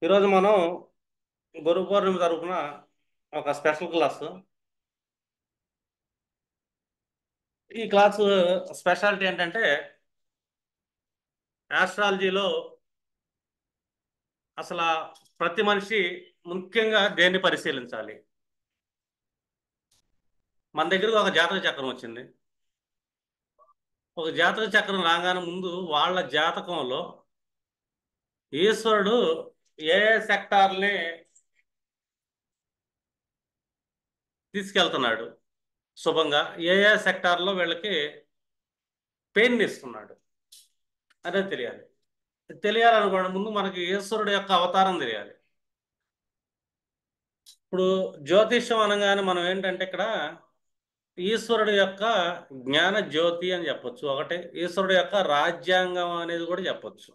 ఈరోజు మనం గురు పౌర్ణమి తరపున ఒక స్పెషల్ క్లాసు. ఈ క్లాసు స్పెషాలిటీ ఏంటంటే ఆస్ట్రాలజీలో అసలు ప్రతి మనిషి ముఖ్యంగా దేన్ని పరిశీలించాలి. మన దగ్గరకు ఒక జాతక చక్రం వచ్చింది. ఒక జాతక చక్రం రాగానే ముందు వాళ్ళ జాతకంలో ఈశ్వరుడు ఏ ఏ సెక్టార్ని తీసుకెళ్తున్నాడు, శుభంగా ఏ ఏ సెక్టార్లో వీళ్ళకి పెయిన్ ఇస్తున్నాడు అనేది తెలియాలి. తెలియాలనుకోండి ముందు మనకి ఈశ్వరుడు యొక్క అవతారం తెలియాలి. ఇప్పుడు జ్యోతిష్యం అనగానే మనం ఏంటంటే ఇక్కడ ఈశ్వరుడు యొక్క జ్ఞాన జ్యోతి అని చెప్పొచ్చు. ఒకటి ఈశ్వరుడు యొక్క రాజ్యాంగం అనేది కూడా చెప్పొచ్చు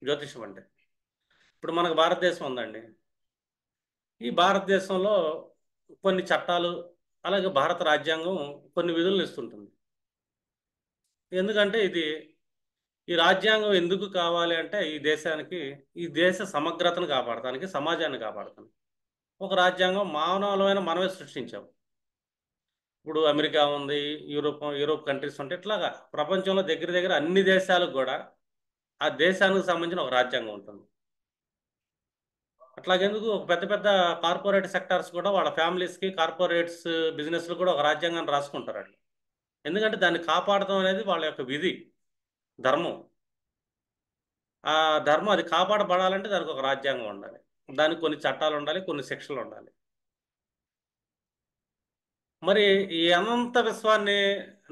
జ్యోతిష్యం అంటే. ఇప్పుడు మనకు భారతదేశం ఉందండి. ఈ భారతదేశంలో కొన్ని చట్టాలు, అలాగే భారత రాజ్యాంగం కొన్ని విధులను ఇస్తుంటుంది. ఎందుకంటే ఈ రాజ్యాంగం ఎందుకు కావాలి అంటే ఈ దేశానికి, ఈ దేశ సమగ్రతను కాపాడటానికి, సమాజాన్ని కాపాడటానికి ఒక రాజ్యాంగం మానవులమైన మనమే సృష్టించాం. ఇప్పుడు అమెరికా ఉంది, యూరోప్ కంట్రీస్ ఉంటాయి. ఇట్లాగా ప్రపంచంలో దగ్గర దగ్గర అన్ని దేశాలకు కూడా ఆ దేశానికి సంబంధించిన ఒక రాజ్యాంగం ఉంటుంది. అట్లాగెందుకు పెద్ద పెద్ద కార్పొరేట్ సెక్టార్స్ కూడా వాళ్ళ ఫ్యామిలీస్కి, కార్పొరేట్స్ బిజినెస్లు కూడా ఒక రాజ్యాంగాన్ని రాసుకుంటారండి. ఎందుకంటే దాన్ని కాపాడటం అనేది వాళ్ళ యొక్క విధి, ధర్మం. ఆ ధర్మం అది కాపాడబడాలంటే దానికి ఒక రాజ్యాంగం ఉండాలి, దానికి కొన్ని చట్టాలు ఉండాలి, కొన్ని శిక్షలు ఉండాలి. మరి ఈ అనంత విశ్వాన్ని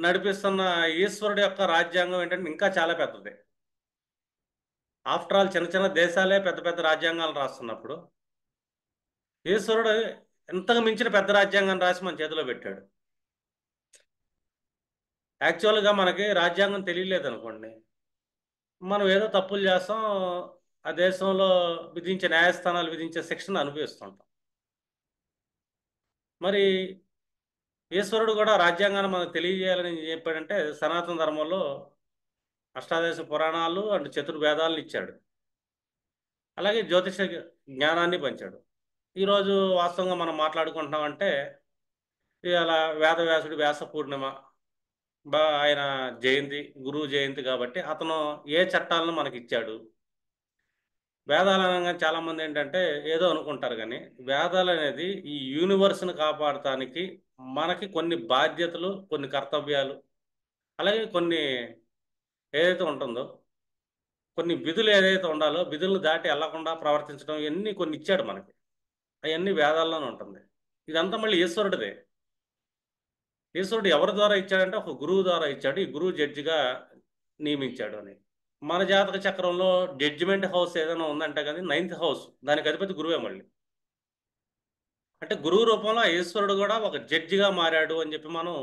నడిపిస్తున్న ఈశ్వరుడు యొక్క రాజ్యాంగం ఏంటంటే ఇంకా చాలా పెద్దది. ఆఫ్టర్ ఆల్ చిన్న చిన్న దేశాలే పెద్ద పెద్ద రాజ్యాంగాలు రాస్తున్నప్పుడు ఈశ్వరుడు ఎంతకు మించిన పెద్ద రాజ్యాంగాన్ని రాసి మన చేతిలో పెట్టాడు. యాక్చువల్గా మనకి రాజ్యాంగం తెలియలేదు అనుకోండి, మనం ఏదో తప్పులు చేస్తాం, ఆ దేశంలో విధించే న్యాయస్థానాలు విధించే శిక్షను అనుభవిస్తుంటాం. మరి ఈశ్వరుడు కూడా రాజ్యాంగాన్ని మనకు తెలియజేయాలని చెప్పాడంటే సనాతన ధర్మంలో అష్టాదశ పురాణాలు అండ్ చతుర్వేదాలను ఇచ్చాడు. అలాగే జ్యోతిష జ్ఞానాన్ని పంచాడు. ఈరోజు వాస్తవంగా మనం మాట్లాడుకుంటున్నామంటే ఇవాళ వేదవ్యాసుడి వ్యాస పూర్ణిమ, ఆయన జయంతి, గురువు జయంతి. కాబట్టి అతను ఏ చట్టాలను మనకి ఇచ్చాడు. వేదాలు అనగా చాలామంది ఏంటంటే ఏదో అనుకుంటారు, కానీ వేదాలు అనేది ఈ యూనివర్స్ని కాపాడటానికి మనకి కొన్ని బాధ్యతలు, కొన్ని కర్తవ్యాలు, అలాగే కొన్ని ఏదైతే ఉంటుందో కొన్ని విధులు ఏదైతే ఉండాలో విధులను దాటి వెళ్లకుండా ప్రవర్తించడం, ఇవన్నీ కొన్ని ఇచ్చాడు మనకి. అవన్నీ వేదాల్లోనే ఉంటుంది. ఇదంతా మళ్ళీ ఈశ్వరుడిదే. ఈశ్వరుడు ఎవరి ద్వారా ఇచ్చాడంటే ఒక గురువు ద్వారా ఇచ్చాడు. ఈ గురువు జడ్జిగా నియమించాడు అని. మన జాతక చక్రంలో జడ్జిమెంట్ హౌస్ ఏదైనా ఉందంటే కానీ 9th హౌస్, దానికి అధిపతి గురువే మళ్ళీ. అంటే గురువు రూపంలో ఆ ఈశ్వరుడు కూడా ఒక జడ్జిగా మారాడు అని చెప్పి మనం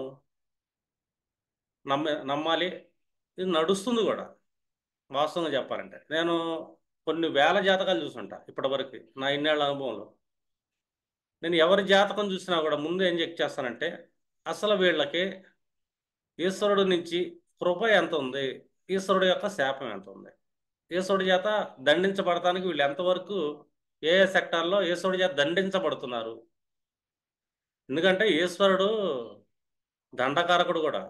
నమ్మాలి. ఇది నడుస్తుంది కూడా. వాస్తవంగా చెప్పాలంటే నేను కొన్ని వేల జాతకాలు చూసుంటా ఇప్పటివరకు నా ఇన్నేళ్ల అనుభవంలో. నేను ఎవరి జాతకం చూసినా కూడా ముందు ఏం చెక్ చేస్తానంటే అసలు వీళ్ళకి ఈశ్వరుడు నుంచి కృప ఎంత ఉంది, ఈశ్వరుడు యొక్క శాపం ఎంత ఉంది, ఈశ్వరుడి చేత దండించబడటానికి వీళ్ళు ఎంతవరకు ఏ ఏ సెక్టార్లో ఈశ్వరుడి చేత దండించబడుతున్నారు. ఎందుకంటే ఈశ్వరుడు దండకారకుడు కూడా.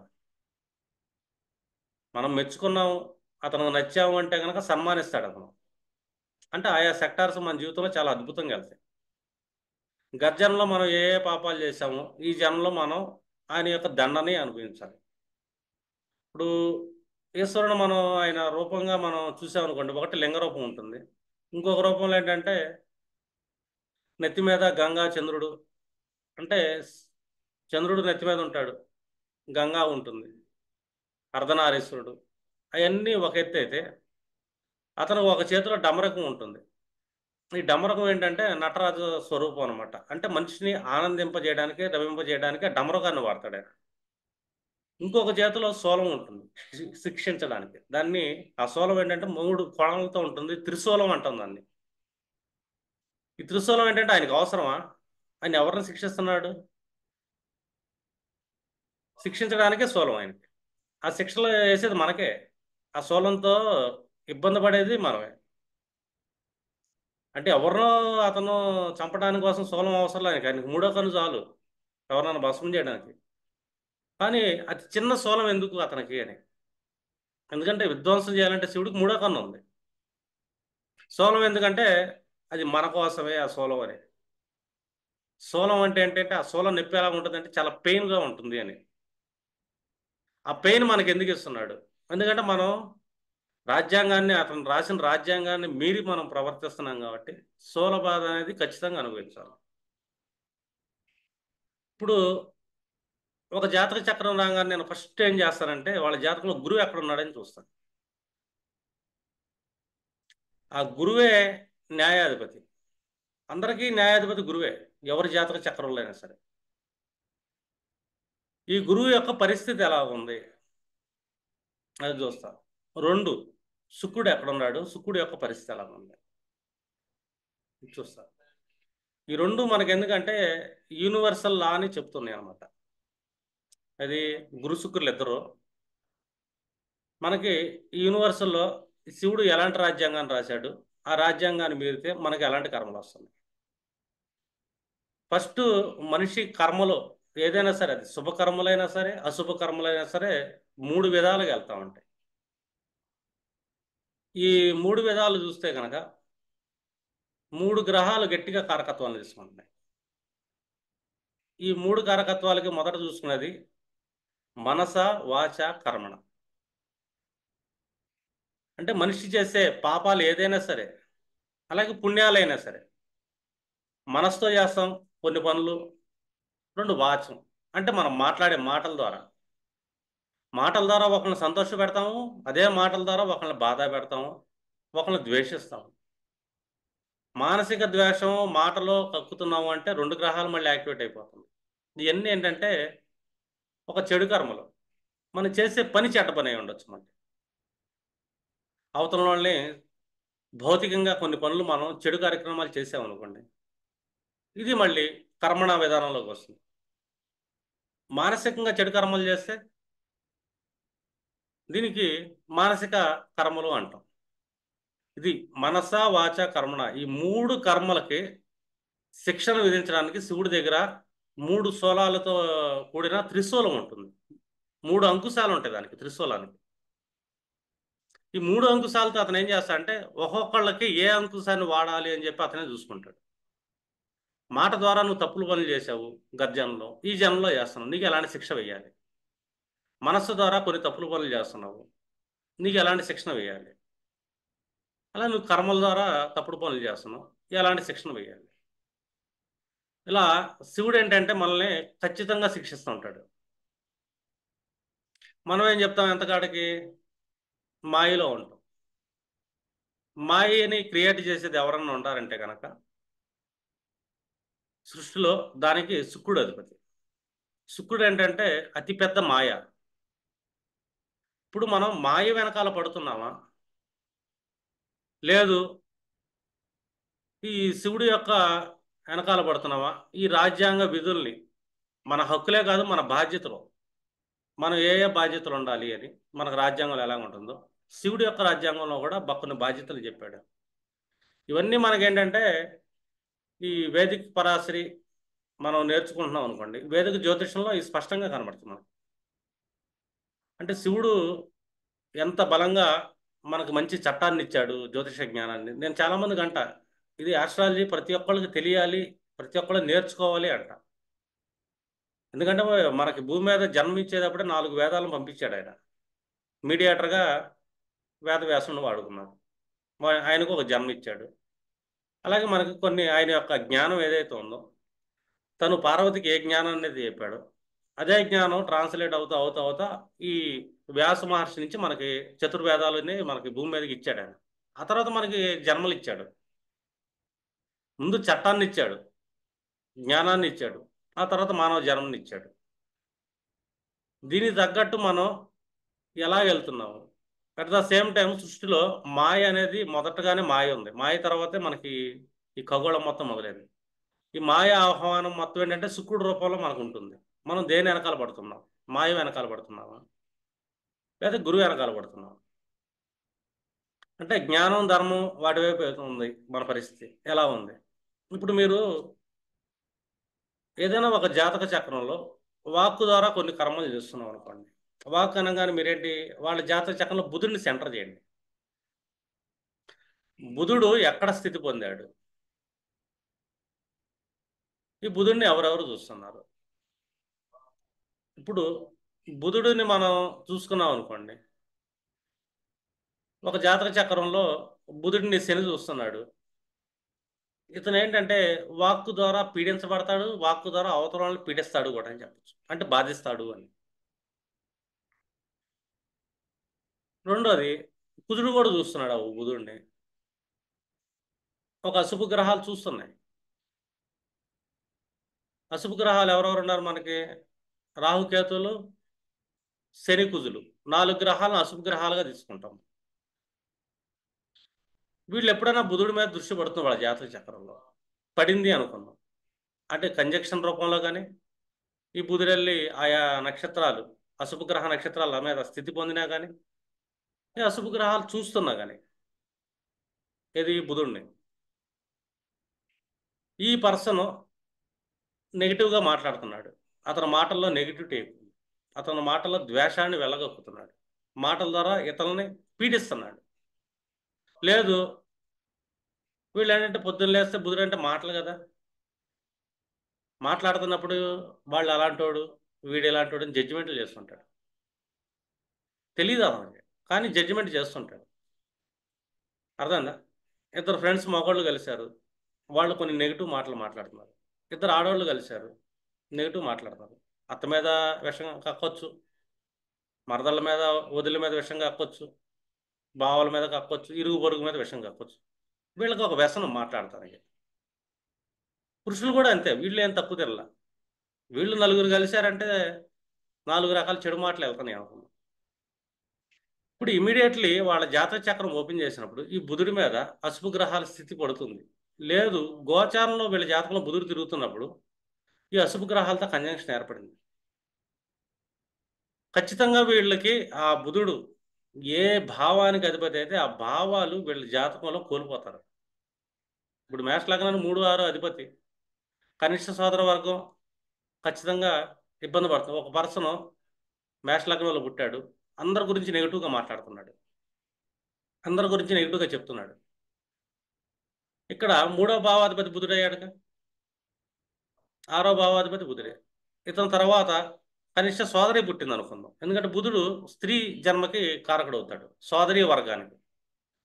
మనం మెచ్చుకున్నాము, అతను నచ్చాము అంటే కనుక సన్మానిస్తాడు అతను. అంటే ఆయా సెక్టార్స్ మన జీవితంలో చాలా అద్భుతంగా వెళ్తాయి. గత జన్మలో మనం ఏ ఏ పాపాలు చేశామో ఈ జన్మలో మనం ఆయన యొక్క దండని అనుభవించాలి. ఇప్పుడు ఈశ్వరుడు మనం ఆయన రూపంగా మనం చూసామనుకోండి, ఒకటి లింగ రూపం ఉంటుంది, ఇంకొక రూపంలో ఏంటంటే నెత్తి మీద గంగా చంద్రుడు. అంటే చంద్రుడు నెత్తి మీద ఉంటాడు, గంగా ఉంటుంది, అర్ధనారీశ్వరుడు. అవన్నీ ఒక ఎత్తు అయితే అతను ఒక చేతిలో డమరకం ఉంటుంది. ఈ డమరకం ఏంటంటే నటరాజు స్వరూపం అనమాట. అంటే మనిషిని ఆనందింపజేయడానికి, రవింపజేయడానికి ఆ డమరకాన్ని వాడతాడు ఆయన. ఇంకొక చేతిలో శూలం ఉంటుంది శిక్షించడానికి. దాన్ని ఆ శూలం ఏంటంటే 3 కొడలతో ఉంటుంది, త్రిశూలం అంటాం దాన్ని. ఈ త్రిశూలం ఏంటంటే ఆయనకు అవసరమా? ఆయన ఎవరిని శిక్షిస్తున్నాడు? శిక్షించడానికే శూలం ఆయనకి. ఆ శిక్షలు వేసేది మనకే. ఆ శూలంతో ఇబ్బంది పడేది మనమే. అంటే ఎవరినో అతను చంపడానికి కోసం శూలం అవసరం లేదు, కానీ మూడో కన్ను చాలు ఎవరినైనా భస్మం చేయడానికి. కానీ అతి చిన్న శూలం ఎందుకు అతనికి అని. ఎందుకంటే విధ్వంసం చేయాలంటే శివుడికి మూడో కన్ను ఉంది. శూలం ఎందుకంటే అది మన కోసమే ఆ శూలం అని. శూలం అంటే ఏంటంటే ఆ శూలం నొప్పి ఎలా ఉంటుందంటే చాలా పెయిన్గా ఉంటుంది అని. ఆ పెయిన్ మనకి ఎందుకు ఇస్తున్నాడు? ఎందుకంటే మనం రాజ్యాంగాన్ని, అతను రాసిన రాజ్యాంగాన్ని మీరి మనం ప్రవర్తిస్తున్నాం కాబట్టి శూల బాధ అనేది ఖచ్చితంగా అనుభవించాలి. ఇప్పుడు ఒక జాతక చక్రం రాగానే నేను ఫస్ట్ ఏం చేస్తానంటే వాళ్ళ జాతకంలో గురువు ఎక్కడ ఉన్నాడని చూస్తాను. ఆ గురువే న్యాయాధిపతి. అందరికీ న్యాయాధిపతి గురువే, ఎవరి జాతక చక్రంలో అయినా సరే. ఈ గురువు యొక్క పరిస్థితి ఎలా ఉంది అది చూస్తా. రెండు, శుక్రుడు ఎక్కడున్నాడు, శుక్రుడు యొక్క పరిస్థితి ఎలా ఉంది చూస్తా. ఈ రెండు మనకి ఎందుకంటే యూనివర్సల్ లా అని చెప్తున్నాయి అనమాట. అది గురు శుక్రులు ఇద్దరు మనకి ఈ యూనివర్సల్లో శివుడు ఎలాంటి రాజ్యాంగాన్ని రాశాడు, ఆ రాజ్యాంగాన్ని మీరితే మనకి ఎలాంటి కర్మలు వస్తుంది. ఫస్ట్ మనిషి కర్మలో ఏదైనా సరే, అది శుభకర్మలైనా సరే అశుభ కర్మలైనా సరే, మూడు విధాలుగా వెళ్తా ఉంటాయి. ఈ మూడు విధాలు చూస్తే కనుక మూడు గ్రహాలు గట్టిగా కారకత్వాలు తీసుకుంటున్నాయి. ఈ మూడు కారకత్వాలకి మొదట చూసుకున్నది మనస వాచ కర్మణ. అంటే మనిషి చేసే పాపాలు ఏదైనా సరే, అలాగే పుణ్యాలైనా సరే, మనసుతో చేస్తాం కొన్ని పనులు. రెండు, వాచం అంటే మనం మాట్లాడే మాటల ద్వారా ఒకరిని సంతోష పెడతాము, అదే మాటల ద్వారా ఒకరిని బాధ పెడతాము, ఒకరిని ద్వేషిస్తాము. మానసిక ద్వేషం మాటలో కక్కుతున్నాము అంటే రెండు గ్రహాలు మళ్ళీ యాక్టివేట్ అయిపోతుంది. ఇవన్నీ ఏంటంటే ఒక చెడు కర్మలు. మనం చేసే పని చెడ్డ పని అయి ఉండొచ్చు. మనకి అవతల వాళ్ళని భౌతికంగా కొన్ని పనులు మనం చెడు కార్యక్రమాలు చేసామనుకోండి, ఇది మళ్ళీ కర్మణ విధానంలోకి వస్తుంది. మానసికంగా చెడు కర్మలు చేస్తే దీనికి మానసిక కర్మలు అంటాం. ఇది మనస వాచ కర్మణ, ఈ మూడు కర్మలకి శిక్షణ విధించడానికి శివుడి దగ్గర మూడు శూలాలతో కూడిన త్రిశూలం ఉంటుంది. మూడు అంకుశాలు ఉంటాయి దానికి, త్రిశూలానికి. ఈ మూడు అంకుశాలతో అతను ఏం చేస్తా అంటే ఒక్కొక్కళ్ళకి ఏ అంకుశాన్ని వాడాలి అని చెప్పి అతనే చూసుకుంటాడు. మాట ద్వారా నువ్వు తప్పులు పనులు చేసావు గత జన్మలో, ఈ జన్మలో చేస్తున్నావు, నీకు ఎలాంటి శిక్ష వేయాలి. మనస్సు ద్వారా కొన్ని తప్పులు పనులు చేస్తున్నావు, నీకు ఎలాంటి శిక్షణ వేయాలి. అలా నువ్వు కర్మల ద్వారా తప్పుడు పనులు చేస్తున్నావు, ఎలాంటి శిక్షణ వేయాలి. ఇలా శివుడు ఏంటంటే మనల్ని ఖచ్చితంగా శిక్షిస్తూ ఉంటాడు. మనం ఏం చెప్తాం ఎంతకాడికి, మాయలో ఉంటాం. మాయని క్రియేట్ చేసేది ఎవరన్నా ఉంటారంటే కనుక సృష్టిలో దానికి శుక్రుడు అధిపతి. శుక్రుడు ఏంటంటే అతిపెద్ద మాయ. ఇప్పుడు మనం మాయ వెనకాల పడుతున్నామా, లేదు ఈ శివుడి యొక్క వెనకాల పడుతున్నామా, ఈ రాజ్యాంగ విధుల్ని, మన హక్కులే కాదు మన బాధ్యతలు, మనం ఏ ఏ బాధ్యతలు ఉండాలి అని మనకు రాజ్యాంగంలో ఎలా ఉంటుందో శివుడి యొక్క రాజ్యాంగంలో కూడా కొన్ని బాధ్యతలు చెప్పాడు. ఇవన్నీ మనకేంటంటే ఈ వేదిక పరాశరి మనం నేర్చుకుంటున్నాం అనుకోండి, వేదిక జ్యోతిషంలో ఇది స్పష్టంగా కనబడుతుంది మనకు. అంటే శివుడు ఎంత బలంగా మనకు మంచి చట్టాన్ని ఇచ్చాడు, జ్యోతిష జ్ఞానాన్ని. నేను చాలామందికి అంట, ఇది ఆస్ట్రాలజీ ప్రతి ఒక్కళ్ళకి తెలియాలి, ప్రతి ఒక్కళ్ళు నేర్చుకోవాలి అంట. ఎందుకంటే మనకి భూమి మీద జన్మించేటప్పుడే 4 వేదాలను పంపించాడు ఆయన. మీడియేటర్గా వేదవ్యాసుని వాడుకున్నాడు, ఆయనకు ఒక జన్మ ఇచ్చాడు. అలాగే మనకి కొన్ని ఆయన యొక్క జ్ఞానం ఏదైతే ఉందో, తను పార్వతికి ఏ జ్ఞానం అనేది చెప్పాడో అదే జ్ఞానం ట్రాన్స్లేట్ అవుతా అవుతా అవుతా ఈ వ్యాస మహర్షి నుంచి మనకి చతుర్వేదాలని మనకి భూమి మీదకి ఇచ్చాడు ఆయన. ఆ తర్వాత మనకి జన్మలు ఇచ్చాడు. ముందు చట్టాన్ని ఇచ్చాడు, జ్ఞానాన్ని ఇచ్చాడు, ఆ తర్వాత మానవ జన్మని ఇచ్చాడు. దీనికి తగ్గట్టు మనం ఎలా వెళ్తున్నాము. అట్ ద సేమ్ టైం సృష్టిలో మాయ అనేది మొదటగానే మాయ ఉంది, మాయ తర్వాతే మనకి ఈ ఖగోళం మొత్తం మొదలైంది. ఈ మాయ ఆహ్వానం మొత్తం ఏంటంటే శుక్రుడు రూపంలో మనకు ఉంటుంది. మనం దేని వెనకాల పడుతున్నాం, మాయ వెనకాల పడుతున్నామా, లేదా గురువు వెనకాల పడుతున్నాం. అంటే జ్ఞానం, ధర్మం వాటి వైపు ఉంది మన పరిస్థితి ఎలా ఉంది. ఇప్పుడు మీరు ఏదైనా ఒక జాతక చక్రంలో వాక్కు ద్వారా కొన్ని కర్మలు చేస్తున్నాం అనుకోండి. వాక్ అనగానే మీరేంటి, వాళ్ళ జాతక చక్రంలో బుధుడిని సెంటర్ చేయండి. బుధుడు ఎక్కడ స్థితి పొందాడు, ఈ బుధుడిని ఎవరెవరు చూస్తున్నారు. ఇప్పుడు బుధుడిని మనం చూసుకున్నాం అనుకోండి, ఒక జాతక చక్రంలో బుధుడిని శని చూస్తున్నాడు. ఇతను ఏంటంటే వాక్కు ద్వారా పీడించబడతాడు, వాక్కు ద్వారా అవతల వాళ్ళని పీడిస్తాడు కూడా అని చెప్పచ్చు, అంటే బాధిస్తాడు అని. రెండోది, కుజుడు కూడా చూస్తున్నాడు ఆ బుధుడిని. ఒక అశుభ గ్రహాలు చూస్తున్నాయి. అశుభ గ్రహాలు ఎవరెవరు ఉన్నారు మనకి, రాహుకేతువులు, శని, కుజులు, 4 గ్రహాలను అశుభ గ్రహాలుగా తీసుకుంటాం. వీళ్ళు ఎప్పుడైనా బుధుడి మీద దృష్టి పడుతుంది వాళ్ళ జాతక చక్రంలో, పడింది అనుకుందాం, అంటే కంజక్షన్ రూపంలో కానీ, ఈ బుధుడెళ్ళి ఆయా నక్షత్రాలు, అశుభ గ్రహ నక్షత్రాల మీద స్థితి పొందినా కానీ, ఈ అశుభ గ్రహాలు చూస్తున్నా కానీ, ఇది బుధుడిని, ఈ పర్సన్ నెగిటివ్గా మాట్లాడుతున్నాడు, అతని మాటల్లో నెగిటివ్ టేప్, అతని మాటల్లో ద్వేషాన్ని వెళ్ళగక్కుతున్నాడు, మాటల ద్వారా ఇతరులని పీడిస్తున్నాడు. లేదు, వీళ్ళు ఏంటంటే పొద్దున్న లేస్తే బుధుడు అంటే మాటలు కదా, మాట్లాడుతున్నప్పుడు వాళ్ళు అలాంటోడు, వీడు ఎలాంటోడు అని జడ్జిమెంట్లు చేస్తుంటాడు. తెలియదు అతనికి, కానీ జడ్జిమెంట్ చేస్తుంటాడు. అర్థమైందా. ఇద్దరు ఫ్రెండ్స్ మగవాళ్ళు కలిశారు, వాళ్ళు కొన్ని నెగిటివ్ మాటలు మాట్లాడుతున్నారు. ఇద్దరు ఆడవాళ్ళు కలిశారు, నెగిటివ్ మాట్లాడతారు. అత్త మీద విషం కక్కొచ్చు, మరదళ్ళ మీద, వదిలి మీద విషం కక్కొచ్చు, బావల మీద కక్కొచ్చు, ఇరుగు పొరుగు మీద విషం కక్కొచ్చు. వీళ్ళకి ఒక వ్యసనం మాట్లాడతారు. పురుషులు కూడా అంతే, వీళ్ళు ఏం తక్కువ తిరల. వీళ్ళు నలుగురు కలిశారంటే 4 రకాల చెడు మాటలు వెళ్తున్నాయి అనుకున్నాం. ఇప్పుడు ఇమీడియట్లీ వాళ్ళ జాతక చక్రం ఓపెన్ చేసినప్పుడు ఈ బుధుడి మీద అశుభ గ్రహాల స్థితి పడుతుంది. లేదు, గోచారంలో వీళ్ళ జాతకంలో బుధుడు తిరుగుతున్నప్పుడు ఈ అశుభ గ్రహాలతో కంజంక్షన్ ఏర్పడింది. ఖచ్చితంగా వీళ్ళకి ఆ బుధుడు ఏ భావానికి అధిపతి అయితే ఆ భావాలు వీళ్ళ జాతకంలో కోల్పోతారు. ఇప్పుడు మేష లగ్నానికి 3, 6 అధిపతి, కనిష్ట సోదర వర్గం ఖచ్చితంగా ఇబ్బంది పడుతుంది. ఒక పర్సన్ మేష లగ్నంలో పుట్టాడు, అందరి గురించి నెగిటివ్గా మాట్లాడుతున్నాడు, అందరి గురించి నెగిటివ్గా చెప్తున్నాడు. ఇక్కడ 3వ భావాధిపతి బుధుడయ్యాడుగా, 6వ భావాధిపతి బుధుడే. ఇతని తర్వాత కనిష్ట సోదరి పుట్టింది అనుకుందాం, ఎందుకంటే బుధుడు స్త్రీ జన్మకి కారకుడు అవుతాడు, సోదరి వర్గానికి,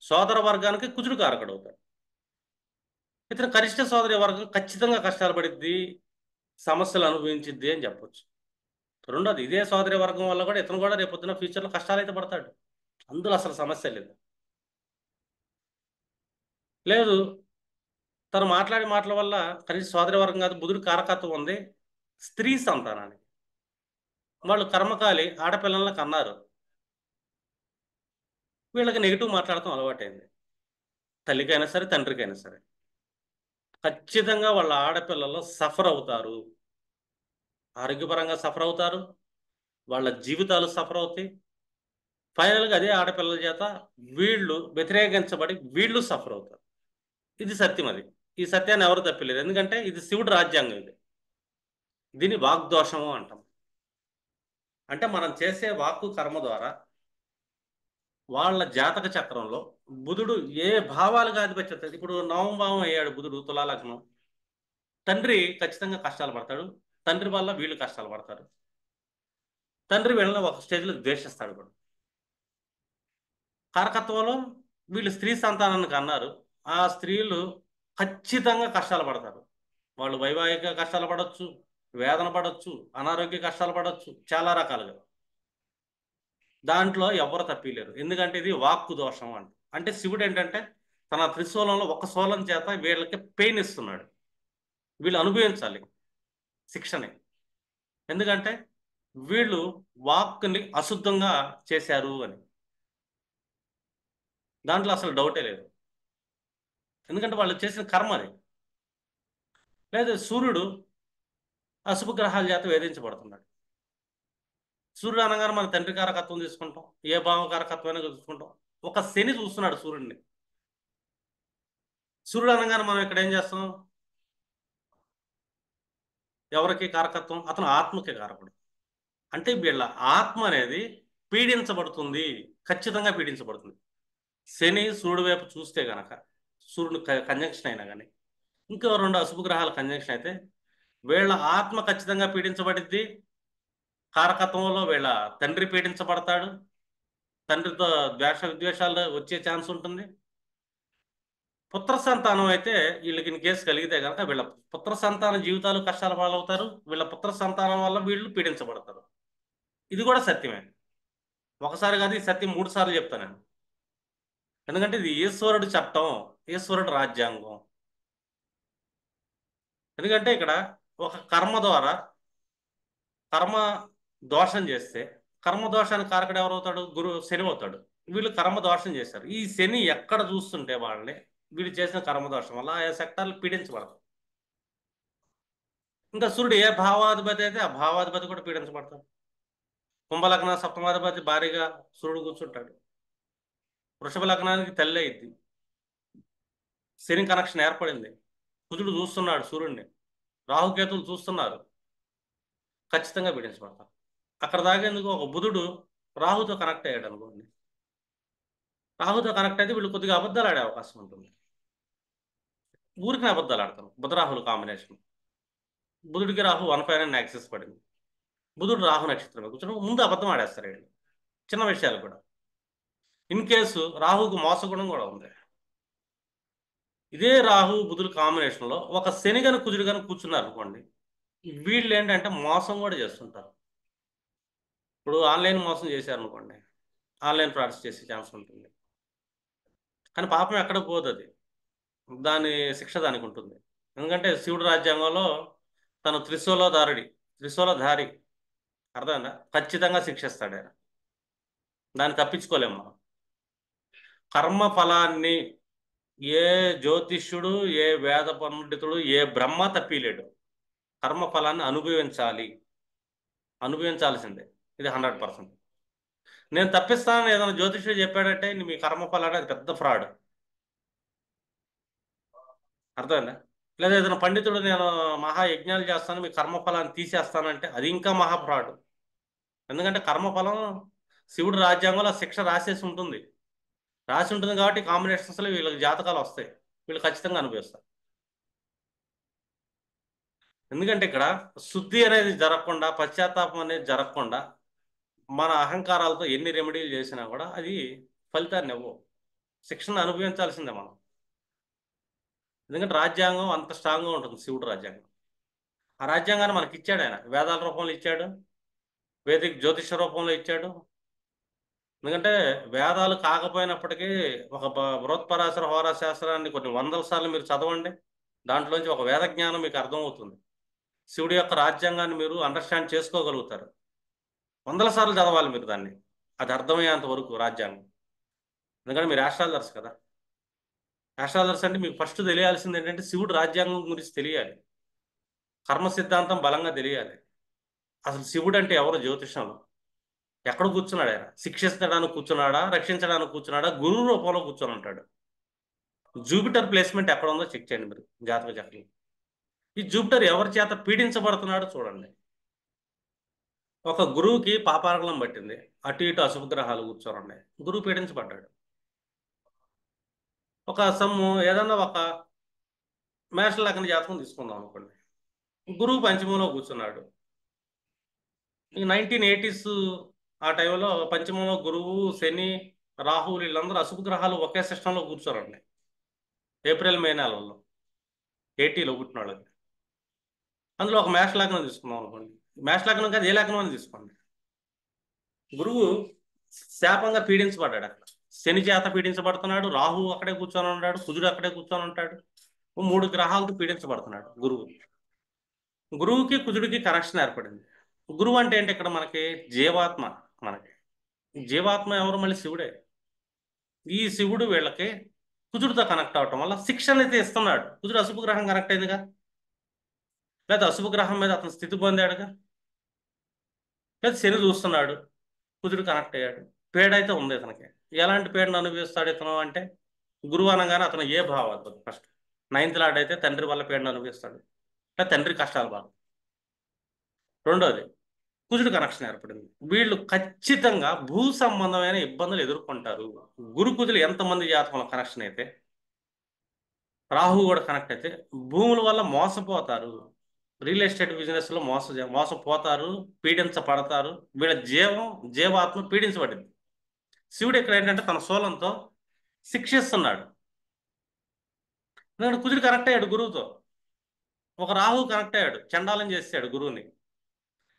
సోదర వర్గానికి కుజుడు కారకుడు అవుతాడు. ఇతను కనిష్ట సోదరి వర్గం ఖచ్చితంగా కష్టాలు పడిద్ది, సమస్యలు అనుభవించిద్ది అని చెప్పొచ్చు. రెండోది, ఇదే సోదరి వర్గం వల్ల కూడా ఇతను కూడా రేపొద్దున ఫ్యూచర్లో కష్టాలు అయితే పడతాడు, అందులో అసలు సమస్య లేదు. లేదు, తను మాట్లాడే మాటల వల్ల కనీస సోదరి వర్గం కాదు, బుధుడు కారకత్వం ఉంది స్త్రీ సంతానానికి. వాళ్ళు కర్మకాలి ఆడపిల్లలను కన్నారు, వీళ్ళకి నెగిటివ్ మాట్లాడటం అలవాటైంది, తల్లికైనా సరే తండ్రికైనా సరే. ఖచ్చితంగా వాళ్ళ ఆడపిల్లలు సఫర్ అవుతారు, ఆరోగ్యపరంగా సఫర్ అవుతారు, వాళ్ళ జీవితాలు సఫర్ అవుతాయి. ఫైనల్గా అదే ఆడపిల్లల చేత వీళ్ళు వ్యతిరేకించబడి వీళ్ళు సఫర్ అవుతారు. ఇది సత్యం. అది, ఈ సత్యాన్ని ఎవరు తప్పలేదు, ఎందుకంటే ఇది శివుడు రాజ్యాంగం. ఇది, దీన్ని వాగ్దోషము అంటాం. అంటే మనం చేసే వాక్కు కర్మ ద్వారా వాళ్ళ జాతక చక్రంలో బుధుడు ఏ భావాలుగా ఆధిపత్యం. ఇప్పుడు నవమభావం అయ్యాడు బుధుడు తులాలగ్నం, తండ్రి ఖచ్చితంగా కష్టాలు పడతాడు, తండ్రి వల్ల వీళ్ళు కష్టాలు పడతారు, తండ్రి వీళ్ళని ఒక స్టేజ్లో ద్వేషిస్తాడు కూడా. కారకత్వంలో వీళ్ళు స్త్రీ సంతానానికి అన్నారు, ఆ స్త్రీలు ఖచ్చితంగా కష్టాలు పడతారు. వాళ్ళు వైవాహిక కష్టాలు పడవచ్చు, వేదన పడవచ్చు, అనారోగ్య కష్టాలు పడవచ్చు, చాలా రకాలుగా. దాంట్లో ఎవరు తప్పిలేరు, ఎందుకంటే ఇది వాక్కు దోషం అంట. అంటే శివుడు ఏంటంటే తన త్రిశూలంలో ఒక శూలం చేత వీళ్ళకి పెయిన్ ఇస్తున్నాడు, వీళ్ళు అనుభవించాలి శిక్షని, ఎందుకంటే వీళ్ళు వాక్కుని అశుద్ధంగా చేశారు అని. దాంట్లో అసలు డౌటే లేదు, ఎందుకంటే వాళ్ళు చేసిన కర్మ అది. లేదా సూర్యుడు అశుభ గ్రహాల చేత వేధించబడుతున్నాడు, సూర్యుడు అనగానే మన తండ్రి కారకత్వం తీసుకుంటాం, ఏ భావ కారకత్వమైనా తీసుకుంటాం. ఒక శని చూస్తున్నాడు సూర్యుడిని. సూర్యుడు అనగానే మనం ఇక్కడ ఏం చేస్తాం? ఎవరికి కారకత్వం? అతను ఆత్మకి కారకుడు. అంటే వీళ్ళ ఆత్మ అనేది పీడించబడుతుంది, ఖచ్చితంగా పీడించబడుతుంది. శని సూర్యుడు వైపు చూస్తే గనక, సూర్యుడు కంజంక్షన్ అయినా కానీ, ఇంకో రెండు అశుభ గ్రహాల కంజంక్షన్ అయితే వీళ్ళ ఆత్మ ఖచ్చితంగా పీడించబడిద్ది. కారకత్వంలో వీళ్ళ తండ్రి పీడించబడతాడు, తండ్రితో ద్వేష విద్వేషాలు వచ్చే ఛాన్స్ ఉంటుంది. పుత్ర సంతానం అయితే వీళ్ళకి ఇన్ కేసు కలిగితే కనుక వీళ్ళ పుత్ర సంతాన జీవితాలు కష్టాల పాలవుతారు, వీళ్ళ పుత్ర సంతానం వల్ల వీళ్ళు పీడించబడతారు. ఇది కూడా సత్యమే. ఒకసారి కాదు, ఈ సత్యం 3 సార్లు చెప్తాను నేను. ఎందుకంటే ఇది ఈశ్వరుడు చట్టం, ఈశ్వరుడు రాజ్యాంగం. ఎందుకంటే ఇక్కడ ఒక కర్మ ద్వారా కర్మ దోషం చేస్తే, కర్మ దోషానికి కారకుడు ఎవరవుతాడు? శని అవుతాడు. వీళ్ళు కర్మ దోషం చేశారు. ఈ శని ఎక్కడ చూస్తుంటే వాళ్ళని, వీళ్ళు చేసిన కర్మ దోషం వల్ల ఆయా సెక్టార్లు పీడించబడతారు. ఇంకా సూర్యుడు ఏ భావాధిపతి అయితే ఆ భావాధిపతి కూడా పీడించబడతాడు. కుంభలగ్న సప్తమాధిపతి భారీగా సూర్యుడు కూర్చుంటాడు. వృషభ లగ్నానికి తల్లి అయింది. శని కనెక్షన్ ఏర్పడింది. కుజుడు చూస్తున్నాడు సూర్యుడిని, రాహుకేతులు చూస్తున్నారు, ఖచ్చితంగా పీడించబడతారు. అక్కడ దాగేందుకు ఒక బుధుడు రాహుతో కనెక్ట్ అయ్యాడు అనుకోండి. రాహుతో కనెక్ట్ అయితే వీళ్ళు కొద్దిగా అబద్ధాలు ఆడే అవకాశం ఉంటుంది. ఊరికి అబద్ధాలు ఆడతారు. బుధరాహులు కాంబినేషన్. బుధుడికి రాహు 159 యాక్సెస్ పడింది. బుధుడు రాహు నక్షత్రం కూర్చొని ముందు అబద్ధం ఆడేస్తారు వీళ్ళు, చిన్న విషయాలు కూడా. ఇన్ కేసు రాహుకు మోసగుణం కూడా ఉంది. ఇదే రాహు బుధుడు కాంబినేషన్లో ఒక శని గను కుజుడు గను కూర్చున్నారు అనుకోండి, వీళ్ళు ఏంటంటే మోసం కూడా చేస్తుంటారు. ఇప్పుడు ఆన్లైన్ మోసం చేశారు అనుకోండి, ఆన్లైన్ ఫ్రాడ్స్ చేసే ఛాన్స్ ఉంటుంది. కానీ పాపం ఎక్కడ పోదు, అది దాని శిక్ష దానికి ఉంటుంది. ఎందుకంటే శివుడు రాజ్యాంగంలో తను త్రిశూలధారి, అర్థమైందా? ఖచ్చితంగా శిక్షిస్తాడు ఆయన. దాన్ని తప్పించుకోలేము మనం. కర్మ ఫలాన్ని ఏ జ్యోతిష్యుడు, ఏ వేద పండితుడు, ఏ బ్రహ్మ తప్పిలేడు. కర్మ ఫలాన్ని అనుభవించాల్సిందే. ఇది 100%. నేను తప్పిస్తానని ఏదైనా జ్యోతిష్యుడు చెప్పాడంటే మీ కర్మ ఫలాన్ని, అది పెద్ద ఫ్రాడ్. అర్థమైందా? లేదా ఏదైనా పండితుడు నేను మహాయజ్ఞాలు చేస్తాను, మీ కర్మఫలాన్ని తీసేస్తానంటే అది ఇంకా మహా ఫ్రాడ్. ఎందుకంటే కర్మఫలం శివుడు రాజ్యాంగంలో శిక్ష రాసి ఉంటుంది కాబట్టి కాంబినేషన్స్లో వీళ్ళకి జాతకాలు వస్తాయి, వీళ్ళు ఖచ్చితంగా అనుభవిస్తారు. ఎందుకంటే ఇక్కడ శుద్ధి అనేది జరగకుండా, పశ్చాత్తాపం అనేది జరగకుండా మన అహంకారాలతో ఎన్ని రెమెడీలు చేసినా కూడా అది ఫలితాన్ని ఇవ్వవు. శిక్షను అనుభవించాల్సిందే మనం. ఎందుకంటే రాజ్యాంగం అంత స్ట్రాంగ్గా ఉంటుంది, శివుడు రాజ్యాంగం. ఆ రాజ్యాంగాన్ని మనకి ఇచ్చాడు ఆయన, వేదాల రూపంలో ఇచ్చాడు, వేదిక జ్యోతిష రూపంలో ఇచ్చాడు. ఎందుకంటే వేదాలు కాకపోయినప్పటికీ ఒక బృహత్పరాశర హోరా శాస్త్రాన్ని కొన్ని 100 సార్లు మీరు చదవండి, దాంట్లోంచి ఒక వేద జ్ఞానం మీకు అర్థమవుతుంది. శివుడి యొక్క రాజ్యాంగాన్ని మీరు అండర్స్టాండ్ చేసుకోగలుగుతారు. 100 సార్లు చదవాలి మీరు దాన్ని, అది అర్థమయ్యేంత వరకు రాజ్యాంగం. ఎందుకంటే మీరు ఆస్ట్రాలజర్స్ కదా. ఆస్ట్రాలజర్స్ అంటే మీకు ఫస్ట్ తెలియాల్సింది ఏంటంటే శివుడు రాజ్యాంగం గురించి తెలియాలి, కర్మ సిద్ధాంతం బలంగా తెలియాలి. అసలు శివుడు అంటే ఎవరు? జ్యోతిషంలో ఎక్కడ కూర్చున్నాడు ఆయన? శిక్షించడానికి కూర్చున్నాడా, రక్షించడానికి కూర్చున్నాడా, గురువు రూపంలో కూర్చొని ఉంటాడు. జూపిటర్ ప్లేస్మెంట్ ఎక్కడ ఉందో చెక్ చేయండి మీరు జాతక చక్రం. ఈ జూపిటర్ ఎవరి చేత పీడించబడుతున్నాడో చూడండి. ఒక గురువుకి పాపార్గలం పట్టింది, అటు ఇటు అశుభ గ్రహాలు కూర్చొని ఉన్నాయి, గురువు పీడించబడ్డాడు. ఒక సమ్ము ఏదన్నా ఒక మేష లగ్న జాతకం తీసుకుందాం అనుకోండి, గురువు పంచమంలో కూర్చున్నాడు. ఈ 1980s ఆ టైంలో పంచమంలో గురువు, శని, రాహు వీళ్ళందరూ అశుభ గ్రహాలు ఒకే సిస్టంలో కూర్చోరండి. ఏప్రిల్ మే నెలల్లో 80లో పుట్టిన వాళ్ళకి. అందులో ఒక మేష లగ్నం తీసుకుందాం అనుకోండి, మేష లగ్నం కాదు, ఏ లగ్నం అని తీసుకోండి. గురువు శాపంగా పీడించబడ్డాడు అక్కడ, శని చేత పీడించబడుతున్నాడు, రాహు అక్కడే కూర్చొని ఉన్నాడు, కుజుడు అక్కడే కూర్చొని ఉంటాడు. 3 గ్రహాలతో పీడించబడుతున్నాడు గురువు. గురువుకి కుజుడికి కనెక్షన్ ఏర్పడింది. గురువు అంటే ఏంటి? ఇక్కడ మనకి జీవాత్మ. మనకి జీవాత్మ ఎవరు? మళ్ళీ శివుడే. ఈ శివుడు వీళ్ళకి కుజుడితో కనెక్ట్ అవటం వల్ల శిక్షణ అయితే ఇస్తున్నాడు. కుజుడు అశుభ గ్రహం కనెక్ట్ అయిందిగా, లేదా అశుభ గ్రహం మీద అతను స్థితి పొందాడుగా. లేదా శని చూస్తున్నాడు, కుజుడు కనెక్ట్ అయ్యాడు, పేడైతే ఉంది ఇతనికి. ఎలాంటి పేడను అనుభవిస్తాడు ఇతను అంటే, గురువు అనగానే అతను ఏ భావం ఫస్ట్ నైన్త్ లార్డ్ అయితే తండ్రి వల్ల పేడను అనుభవిస్తాడు, లేదా తండ్రి కష్టాలు బాగా. రెండోది కుజుడు కనెక్షన్ ఏర్పడింది, వీళ్ళు ఖచ్చితంగా భూ సంబంధమైన ఇబ్బందులు ఎదుర్కొంటారు. గురు కుజులు ఎంతమంది జాతకంలో కనెక్షన్ అయితే, రాహు కూడా కనెక్ట్ అయితే భూముల వల్ల మోసపోతారు. రియల్ ఎస్టేట్ బిజినెస్ లో మోసపోతారు, పీడించబడతారు. వీళ్ళ జీవాత్మ పీడించబడింది. శివుడు ఇక్కడ ఏంటంటే తన శూలంతో శిక్షిస్తున్నాడు. ఎందుకంటే కుజుడు కనెక్ట్ అయ్యాడు గురువుతో, ఒక రాహు కనెక్ట్ అయ్యాడు, చండాలం చేసాడు గురువుని.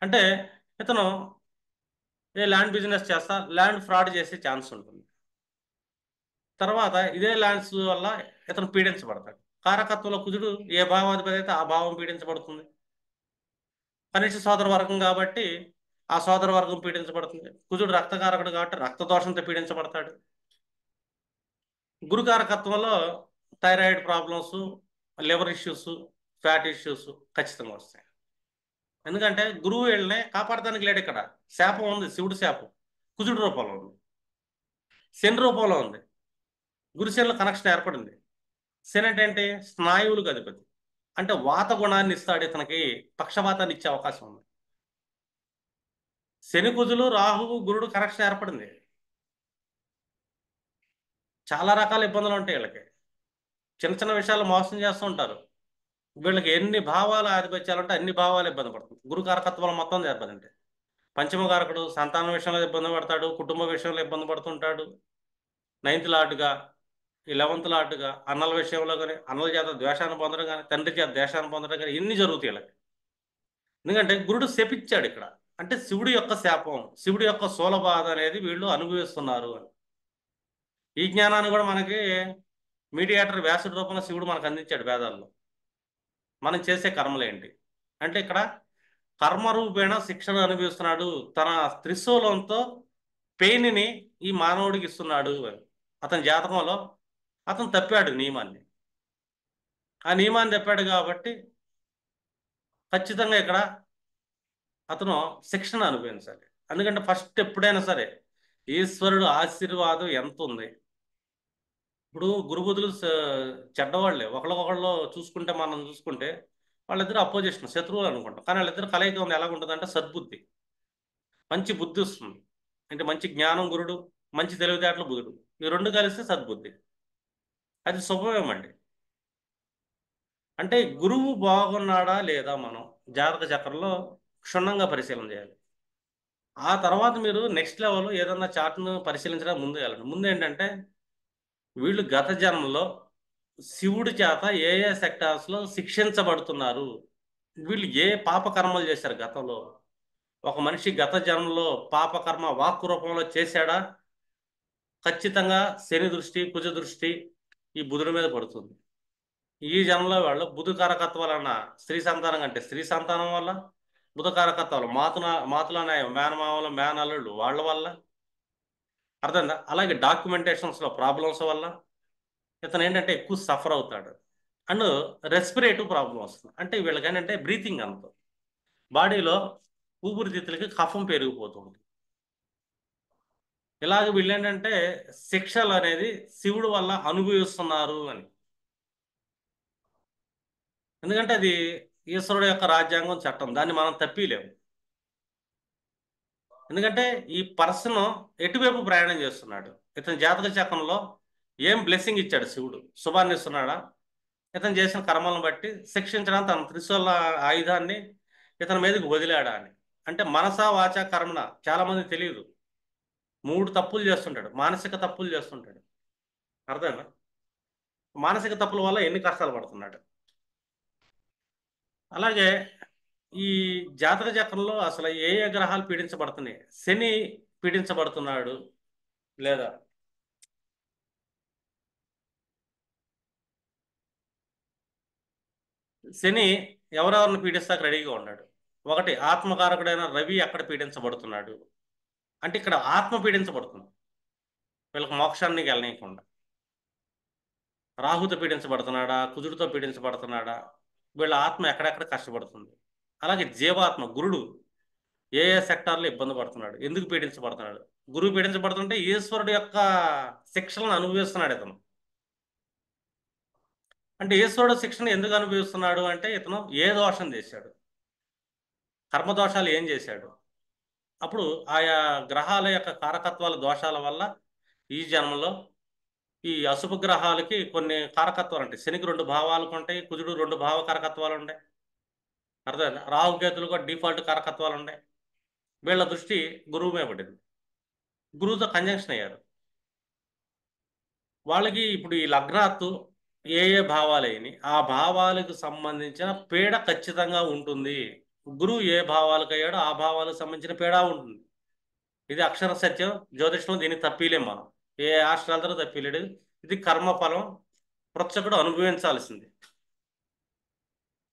అంటే ఇతను ఏ ల్యాండ్ బిజినెస్ చేస్తా ల్యాండ్ ఫ్రాడ్ చేసే ఛాన్స్ ఉంటుంది. తర్వాత ఇదే ల్యాండ్స్ వల్ల ఇతను పీడించబడతాడు. కారకత్వంలో కుజుడు ఏ భావాధిపతి అయితే ఆ భావం పీడించబడుతుంది. కనిష్ట సోదర వర్గం కాబట్టి ఆ సోదర వర్గం పీడించబడుతుంది. కుజుడు రక్తకారకుడు కాబట్టి రక్త దోషంతో పీడించబడతాడు. గురుకారకత్వంలో thyroid problems, liver issues, fat issues ఖచ్చితంగా వస్తాయి. ఎందుకంటే గురువు వీళ్ళని కాపాడటానికి లేడు. ఇక్కడ శాపం ఉంది, శివుడు శాపం కుజుడు రూపంలో ఉంది, శని రూపంలో ఉంది. గురుశనుల కనెక్షన్ ఏర్పడింది. శని అంటే ఏంటి? స్నాయువులకు అధిపతి. అంటే వాత గుణాన్ని ఇస్తాడు ఇతనికి, పక్షపాతాన్ని ఇచ్చే అవకాశం ఉంది. శని కుజులు రాహువు గురుడు కనెక్షన్ ఏర్పడింది. చాలా రకాల ఇబ్బందులు ఉంటాయి వీళ్ళకి. చిన్న చిన్న విషయాలు మోసం చేస్తూ ఉంటారు. వీళ్ళకి ఎన్ని భావాలు ఆధిపత్యాలంటే అన్ని భావాలు ఇబ్బంది పడుతుంది. గురు కారకత్వం మొత్తం దెబ్బతింటే పంచమ కారకుడు సంతానం విషయంలో ఇబ్బంది పడతాడు, కుటుంబ విషయంలో ఇబ్బంది పడుతుంటాడు. నైన్త్ లార్డుగా, 11th లార్డుగా అన్నల విషయంలో కానీ, అన్నల చేత ద్వేషాన్ని పొందడం కానీ, తండ్రి చేత ద్వేషాన్ని పొందడం కానీ ఇన్ని జరుగుతాయి వీళ్ళకి. ఎందుకంటే గురుడు శపిచ్చాడు ఇక్కడ. అంటే శివుడి యొక్క శాపం, శివుడి యొక్క శూలబాధ అనేది వీళ్ళు అనుభవిస్తున్నారు అని. ఈ జ్ఞానాన్ని కూడా మనకి మీడియేటర్ వ్యాసుడి రూపంలో శివుడు మనకు అందించాడు వేదాల్లో. మనం చేసే కర్మలేంటి అంటే, ఇక్కడ కర్మరూపేణ శిక్షణ అనుభవిస్తున్నాడు. తన త్రిశూలంతో పెయిన్ని ఈ మానవుడికి ఇస్తున్నాడు. అతని జాతకంలో అతను తప్పాడు నియమాన్ని. ఆ నియమాన్ని తప్పాడు కాబట్టి ఖచ్చితంగా ఇక్కడ అతను శిక్షణ అనుభవించాలి. ఎందుకంటే ఫస్ట్ ఎప్పుడైనా సరే ఈశ్వరుడు ఆశీర్వాదం ఎంత ఉంది. ఇప్పుడు గురుబుధులు చెడ్డవాళ్లే, ఒకళ్ళొకళ్ళు చూసుకుంటే, మనం చూసుకుంటే వాళ్ళిద్దరు అపోజిషన్, శత్రువులు అనుకుంటాం. కానీ వాళ్ళిద్దరు కలయిక ఉంది. ఎలా ఉంటుంది అంటే సద్బుద్ధి, మంచి బుద్ధి వస్తుంది. అంటే మంచి జ్ఞానం గురుడు, మంచి తెలివితేటలు బుధుడు, ఈ రెండు కలిస్తే సద్బుద్ధి. అది శుభమేమండి. అంటే గురువు బాగున్నాడా లేదా మనం జాతక చక్రంలో క్షుణ్ణంగా పరిశీలన చేయాలి. ఆ తర్వాత మీరు నెక్స్ట్ లెవెల్ ఏదన్నా చార్ట్ను పరిశీలించడానికి ముందు వెళ్ళండి. ముందు ఏంటంటే వీళ్ళు గత జన్మలో శివుడి చేత ఏ ఏ సెక్టార్స్లో శిక్షించబడుతున్నారు, వీళ్ళు ఏ పాపకర్మలు చేశారు గతంలో. ఒక మనిషి గత జన్మలో పాపకర్మ వాక్కు రూపంలో చేశాడా, ఖచ్చితంగా శని దృష్టి, కుజ దృష్టి ఈ బుధుడి మీద పడుతుంది. ఈ జన్మలో వాళ్ళు బుధు కారకత్వాలన్న స్త్రీ సంతానం కంటే స్త్రీ సంతానం వల్ల, బుధ కారకత్వాలు మాతులనే మేనమామలు, మేనల్లుళ్ళు వాళ్ళ వల్ల, అర్థమైందా? అలాగే డాక్యుమెంటేషన్స్లో ప్రాబ్లమ్స్ వల్ల ఇతను ఏంటంటే ఎక్కువ సఫర్ అవుతాడు. అండ్ రెస్పిరేటివ్ ప్రాబ్లం వస్తుంది. అంటే వీళ్ళకి ఏంటంటే బ్రీతింగ్ అంత బాడీలో ఊపిరితిత్తులకి కఫం పెరిగిపోతుంది. ఇలాగ వీళ్ళు ఏంటంటే శిక్షలు అనేది శివుడు వల్ల అనుభవిస్తున్నారు అని. ఎందుకంటే అది ఈశ్వరుడు యొక్క రాజ్యాంగం, చట్టం, దాన్ని మనం తప్పిలేము. ఎందుకంటే ఈ పర్సన్ ఎటువైపు ప్రయాణం చేస్తున్నాడు, ఇతని జాతక చక్రంలో ఏం బ్లెస్సింగ్ ఇచ్చాడు శివుడు, శుభాన్ని ఇస్తున్నాడా, ఇతను చేసిన కర్మలను బట్టి శిక్షించడానికి తన త్రిశూల ఆయుధాన్ని ఇతని మీదకి వదిలాడా అని. అంటే మనసా వాచ కర్మణ చాలా మంది తెలియదు. 3 తప్పులు చేస్తుంటాడు, మానసిక తప్పులు చేస్తుంటాడు. అర్థమేనా? మానసిక తప్పుల వల్ల ఎన్ని కష్టాలు పడుతున్నాడు. అలాగే ఈ జాతక చక్రంలో అసలు ఏ ఏ గ్రహాలు పీడించబడుతున్నాయి. శని పీడించబడుతున్నాడు లేదా, శని ఎవరెవరిని పీడిస్తాక రెడీగా ఉన్నాడు. ఒకటి ఆత్మకారకుడైన రవి అక్కడ పీడించబడుతున్నాడు. అంటే ఇక్కడ ఆత్మ పీడించబడుతుంది, వీళ్ళకి మోక్షాన్ని వెళ్ళనీయకుండా. రాహుతో పీడించబడుతున్నాడా, కుజుడితో పీడించబడుతున్నాడా, వీళ్ళ ఆత్మ ఎక్కడెక్కడ కష్టపడుతుంది. అలాగే జీవాత్మ గురుడు ఏ సెక్టార్లో ఇబ్బంది పడుతున్నాడు, ఎందుకు పీడించబడుతున్నాడు. గురువు పీడించబడుతుంటే ఈశ్వరుడు యొక్క శిక్షలను అనుభవిస్తున్నాడు ఇతను. అంటే ఈశ్వరుడు శిక్షణ ఎందుకు అనుభవిస్తున్నాడు అంటే ఇతను ఏ దోషం చేశాడు, కర్మదోషాలు ఏం చేశాడు. అప్పుడు ఆయా గ్రహాల యొక్క కారకత్వాల దోషాల వల్ల ఈ జన్మలో ఈ అశుభ గ్రహాలకి కొన్ని కారకత్వాలు ఉంటాయి. శనికి 2 భావాలకు ఉంటాయి, కుజుడు 2 భావ కారకత్వాలు ఉంటాయి. అర్థమైందా? రాహుకేతులు కూడా డిఫాల్ట్ కారకత్వాలు ఉంటాయి. వీళ్ళ దృష్టి గురువు మీద పడింది, గురువుతో కంజంక్షన్ అయ్యారు. వాళ్ళకి ఇప్పుడు ఈ లగ్నాత్తు ఏ ఏ భావాలైని ఆ భావాలకు సంబంధించిన పీడ ఖచ్చితంగా ఉంటుంది. గురువు ఏ భావాలకు అయ్యాడో ఆ భావాలకు సంబంధించిన పీడ ఉంటుంది. ఇది అక్షర సత్యం. జ్యోతిష్లో దీన్ని తప్పిలేం మనం. ఏ ఆస్ట్రాలతో తప్పిలేడు. ఇది కర్మఫలం, పృచ్చకుడు అనుభవించాల్సింది.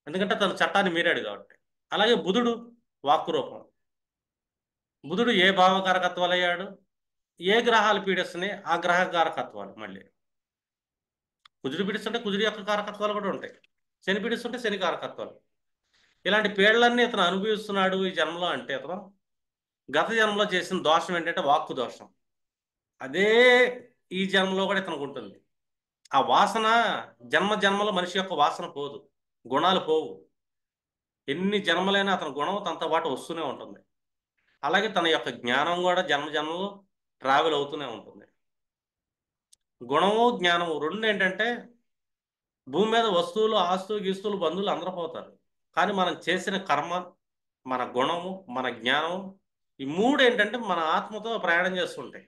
ఎందుకంటే తన చట్టాన్ని మీరాడు కాబట్టి. అలాగే బుధుడు వాక్కు రూపం. బుధుడు ఏ భావకారకత్వాలు అయ్యాడు, ఏ గ్రహాలు పీడిస్తున్నాయి ఆ గ్రహ కారకత్వాలు. మళ్ళీ కుజుడు పీడిస్తుంటే కుజుడు యొక్క కారకత్వాలు కూడా ఉంటాయి, శని పీడిస్తుంటే శని కారకత్వాలు. ఇలాంటి పీడలన్నీ ఇతను అనుభవిస్తున్నాడు ఈ జన్మలో. అంటే ఇతను గత జన్మలో చేసిన దోషం ఏంటంటే వాక్కు దోషం. అదే ఈ జన్మలో కూడా ఇతనికి ఉంటుంది. ఆ వాసన జన్మ జన్మలో మనిషి యొక్క వాసన పోదు, గుణాలు పోవు. ఎన్ని జన్మలైనా అతని గుణం తనతో పాటు వస్తూనే ఉంటుంది. అలాగే తన యొక్క జ్ఞానం కూడా జన్మ జన్మలో ట్రావెల్ అవుతూనే ఉంటుంది. గుణము జ్ఞానము రెండు ఏంటంటే, భూమి మీద వస్తువులు, ఆస్తులు, గీస్తువులు, బంధువులు అందరూ పోతారు. కానీ మనం చేసిన కర్మ, మన గుణము, మన జ్ఞానము, ఈ మూడు ఏంటంటే మన ఆత్మతో ప్రయాణం చేస్తుంటాయి.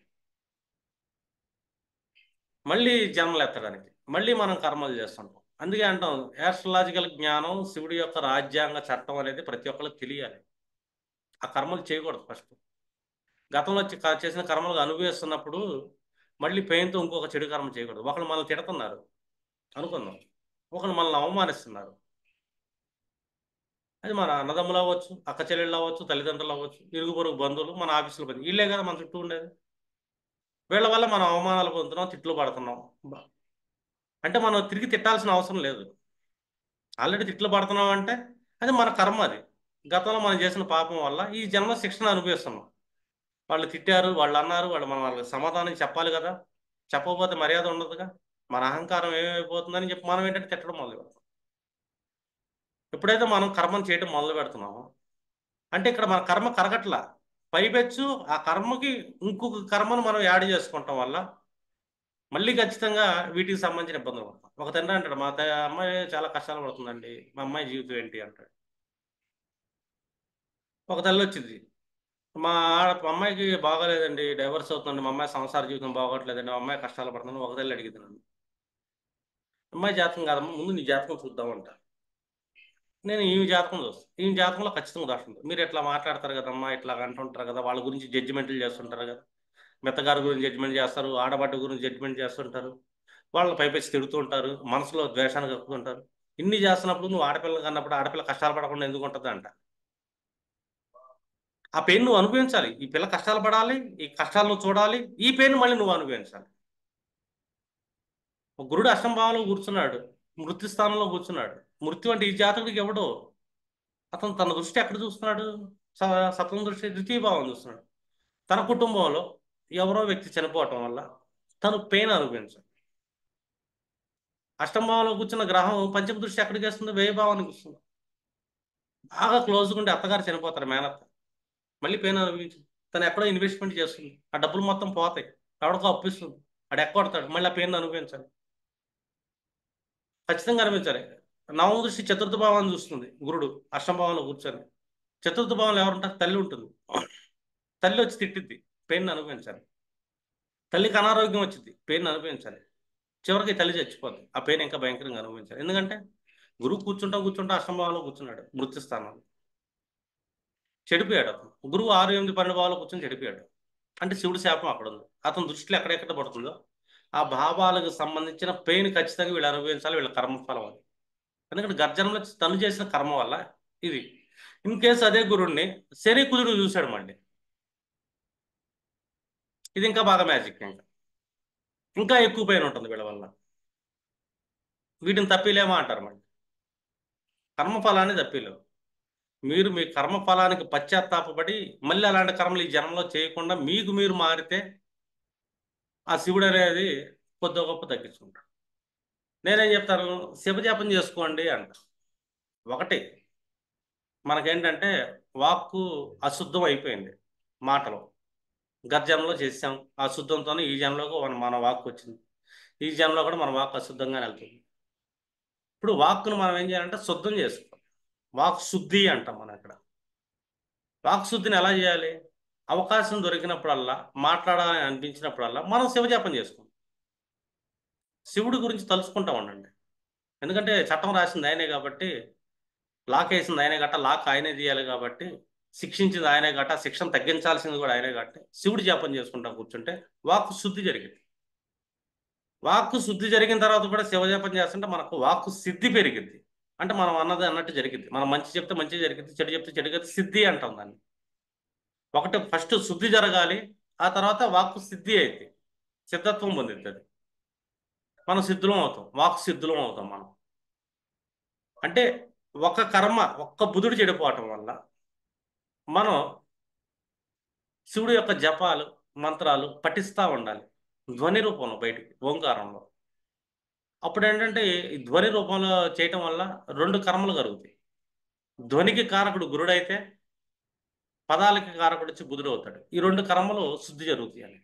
మళ్ళీ జన్మలు ఎత్తడానికి మళ్ళీ మనం కర్మలు చేస్తుంటాం. అందుకే అంటాం యాస్ట్రలాజికల్ జ్ఞానం, శివుడి యొక్క రాజ్యాంగ చట్టం అనేది ప్రతి ఒక్కరికి తెలియాలి. ఆ కర్మలు చేయకూడదు ఫస్ట్. గతంలో చేసిన కర్మలు అనుభవిస్తున్నప్పుడు మళ్ళీ పెయిన్తో ఇంకొక చెడు కర్మ చేయకూడదు. ఒకళ్ళు మనల్ని తిడుతున్నారు అనుకుందాం, ఒకళ్ళు మనల్ని అవమానిస్తున్నారు. అది మన అన్నదమ్ములు అవ్వచ్చు, అక్క చెల్లెళ్ళు అవ్వచ్చు, తల్లిదండ్రులు అవ్వచ్చు, ఇరుగు పొరుగు బంధువులు, మన ఆఫీసులో పని, వీళ్ళే కదా మన చుట్టూ ఉండేది. వీళ్ళ వల్ల మనం అవమానాలు పొందుతున్నాం, తిట్లు పడుతున్నాం. అంటే మనం తిరిగి తిట్టాల్సిన అవసరం లేదు. ఆల్రెడీ తిట్లు పడుతున్నాం అంటే అది మన కర్మ. అది గతంలో మనం చేసిన పాపం వల్ల ఈ జన్మ శిక్షణ అనుభవిస్తున్నాం. వాళ్ళు తిట్టారు, వాళ్ళు అన్నారు, మనం వాళ్ళకి సమాధానం చెప్పాలి కదా. చెప్పకపోతే మర్యాద ఉండదుగా. మన అహంకారం ఏమైపోతుందని చెప్పి మనం ఏంటంటే తిట్టడం మొదలు పెడతాం. ఎప్పుడైతే మనం కర్మను చేయడం మొదలు పెడుతున్నామో అంటే ఇక్కడ మన కర్మ కరగట్లా, పైపెచ్చు ఆ కర్మకి ఇంకొక కర్మను మనం యాడ్ చేసుకుంటాం వల్ల మళ్ళీ ఖచ్చితంగా వీటికి సంబంధించిన ఇబ్బందులు పడతాం. ఒక తండ్రి అంటాడు, మా అమ్మాయి చాలా కష్టాలు పడుతుందండి, మా అమ్మాయి జీవితం ఏంటి అంటాడు. ఒక తల్లి వచ్చింది, మా అమ్మాయికి బాగోలేదండి, డైవర్స్ అవుతుందండి, మా అమ్మాయి సంసార జీవితం బాగోట్లేదండి, మా అమ్మాయి కష్టాలు పడుతుంది. ఒక తల్లి అడిగింది నన్ను, అమ్మాయి జాతకం కాదమ్మా, ముందు నీ జాతకం చూద్దామంట. నేను ఈమె జాతకం చూస్తాను, ఈమె జాతకంలో ఖచ్చితంగా దోషం ఉంది. మీరు ఇట్లా మాట్లాడతారు కదమ్మా, ఇట్లా అంటుంటారు కదా, వాళ్ళ గురించి జడ్జిమెంట్లు చేస్తుంటారు కదా, మెత్తగారి గురించి జడ్జిమెంట్ చేస్తారు, ఆడబడ్డ గురించి జడ్జిమెంట్ చేస్తుంటారు, వాళ్ళని పైపెచ్చి తిడుతూ ఉంటారు, మనసులో ద్వేషాన్ని కప్పుతుంటారు. ఇన్ని చేస్తున్నప్పుడు నువ్వు ఆడపిల్లలు కన్నప్పుడు ఆడపిల్ల కష్టాలు పడకుండా ఎందుకు ఉంటుంది అంట. ఆ పెయిన్ నువ్వు అనుభవించాలి. ఈ పిల్ల కష్టాలు పడాలి, ఈ కష్టాలను చూడాలి, ఈ పెయిన్ మళ్ళీ నువ్వు అనుభవించాలి. ఒక గురుడు అష్టంభావంలో కూర్చున్నాడు, మృత్యు స్థానంలో కూర్చున్నాడు. మృత్యు అంటే ఈ జాతకుడికి ఎవడో. అతను తన దృష్టి ఎక్కడ చూస్తున్నాడు, సప్తమ దృష్టి ద్వితీయ భావం చూస్తున్నాడు. తన కుటుంబంలో ఎవరో వ్యక్తి చనిపోవటం వల్ల తను పెయిన్ అనుభవించాడు. అష్టంభావంలో కూర్చున్న గ్రహం పంచమ దృష్టి ఎక్కడికి వేస్తుంది, వ్యయ భావానికి వస్తుంది. బాగా క్లోజ్గా ఉంటే అత్తగారు చనిపోతారు, మేనత్త, మళ్ళీ పెయిన్ అనుభవించింది. తను ఎక్కడో ఇన్వెస్ట్మెంట్ చేస్తుంది, ఆ డబ్బులు మొత్తం పోతాయి, ఎవడికో అప్పిస్తుంది, ఆడు ఎక్కొడతాడు, మళ్ళీ ఆ పెయిన్ అనుభవించాలి. ఖచ్చితంగా అనిపించాలి. నవమ దృష్టి చతుర్థ భావాన్ని చూస్తుంది గురుడు అష్టమ భావంలో కూర్చొని. చతుర్థ భావంలో ఎవరుంటారు, తల్లి ఉంటుంది. తల్లి వచ్చి తిట్టిద్ది, పెయిన్ అనుభవించాలి. తల్లికి అనారోగ్యం వచ్చింది, పెయిన్ అనుభవించాలి. చివరికి తల్లి చచ్చిపోద్ది, ఆ పెయిన్ ఇంకా భయంకరంగా అనుభవించాలి. ఎందుకంటే గురువు కూర్చుంటా కూర్చుంటా అష్టమ భావంలో కూర్చున్నాడు, మృత్యు స్థానంలో. చెడిపోయాడు అతను. గురువు 6, 8, 12 భావాలు కూర్చొని చెడిపోయాడు. అంటే శివుడి శాపం అక్కడ ఉంది. అతని దృష్టిలో ఎక్కడెక్కడ పడుతుందో ఆ భావాలకు సంబంధించిన పెయిన్ ఖచ్చితంగా వీళ్ళు అనుభవించాలి, వీళ్ళ కర్మఫలం అది. ఎందుకంటే గర్జనంలో తను చేసిన కర్మ వల్ల ఇది. ఇన్ కేసు అదే గురుణ్ణి శని కుజుడు చూశాడు మళ్ళీ, ఇది ఇంకా బాగా మ్యాజిక్. ఇంకా ఎక్కువ పెయిన్ ఉంటుంది వీళ్ళ వల్ల. వీటిని తప్పిలేమా అంటారు మళ్ళీ, కర్మఫలాన్ని తప్పిలేవు. మీరు మీ కర్మ ఫలానికి పశ్చాత్తాపపడి మళ్ళీ అలాంటి కర్మలు ఈ జన్మలో చేయకుండా మీకు మీరు మారితే ఆ శివుడు అనేది కొద్ది గొప్ప తగ్గించుకుంటాడు. నేనేం చెప్తాను, శివజపం చేసుకోండి అంట. ఒకటి, మనకేంటంటే వాక్కు అశుద్ధం అయిపోయింది. మాటలు గత జన్మలో చేసాం, ఆ శుద్ధంతోనే ఈ జన్మలోకి మన వాక్కు వచ్చింది. ఈ జన్మలో కూడా మన వాక్కు అశుద్ధంగా వెళ్తుంది. ఇప్పుడు వాక్కును మనం ఏం చేయాలంటే శుద్ధం చేసుకోవాలి. వాక్ శుద్ధి అంటాం మనం ఇక్కడ. వాక్ శుద్ధిని ఎలా చేయాలి? అవకాశం దొరికినప్పుడల్లా, మాట్లాడాలని అనిపించినప్పుడల్లా మనం శివజపం చేసుకుంటాం. శివుడి గురించి తలుచుకుంటా ఉండండి. ఎందుకంటే చట్టం రాసింది ఆయనే కాబట్టి, లాక్ వేసింది ఆయనే గట్ట, లాక్ ఆయనే తీయాలి కాబట్టి, శిక్షించింది ఆయనే గట్ట, శిక్షణ తగ్గించాల్సింది కూడా ఆయనే కాబట్టి శివుడి జపం చేసుకుంటా కూర్చుంటే వాక్కు శుద్ధి జరిగింది. వాక్కు శుద్ధి జరిగిన తర్వాత కూడా శివజపం చేస్తుంటే మనకు వాక్కు సిద్ధి పెరిగింది. అంటే మనం అన్నది అన్నట్టు జరిగింది. మనం మంచి చెప్తే మంచి జరిగింది, చెడు చెప్తే చెడు జరిగింది, సిద్ధి అంటాం దాన్ని. ఒకటి ఫస్ట్ శుద్ధి జరగాలి, ఆ తర్వాత వాక్కు సిద్ధి అయితే సిద్ధత్వం పొందింది అది. మనం సిద్ధులం అవుతాం, వాక్కు సిద్ధులం అవుతాం మనం. అంటే ఒక కర్మ, ఒక్క బుధుడు చెడిపోవటం వల్ల మనం శివుడి యొక్క జపాలు మంత్రాలు పఠిస్తూ ఉండాలి ధ్వని రూపంలో, బయటికి ఓంకారంలో. అప్పుడు ఏంటంటే ఈ ధ్వని రూపంలో చేయటం వల్ల రెండు కర్మలు కలుగుతాయి. ధ్వనికి కారకుడు గురుడైతే పదాలకి కారకుడు వచ్చి బుధుడు అవుతాడు. ఈ రెండు కర్మలు శుద్ధి జరుగుతాయి.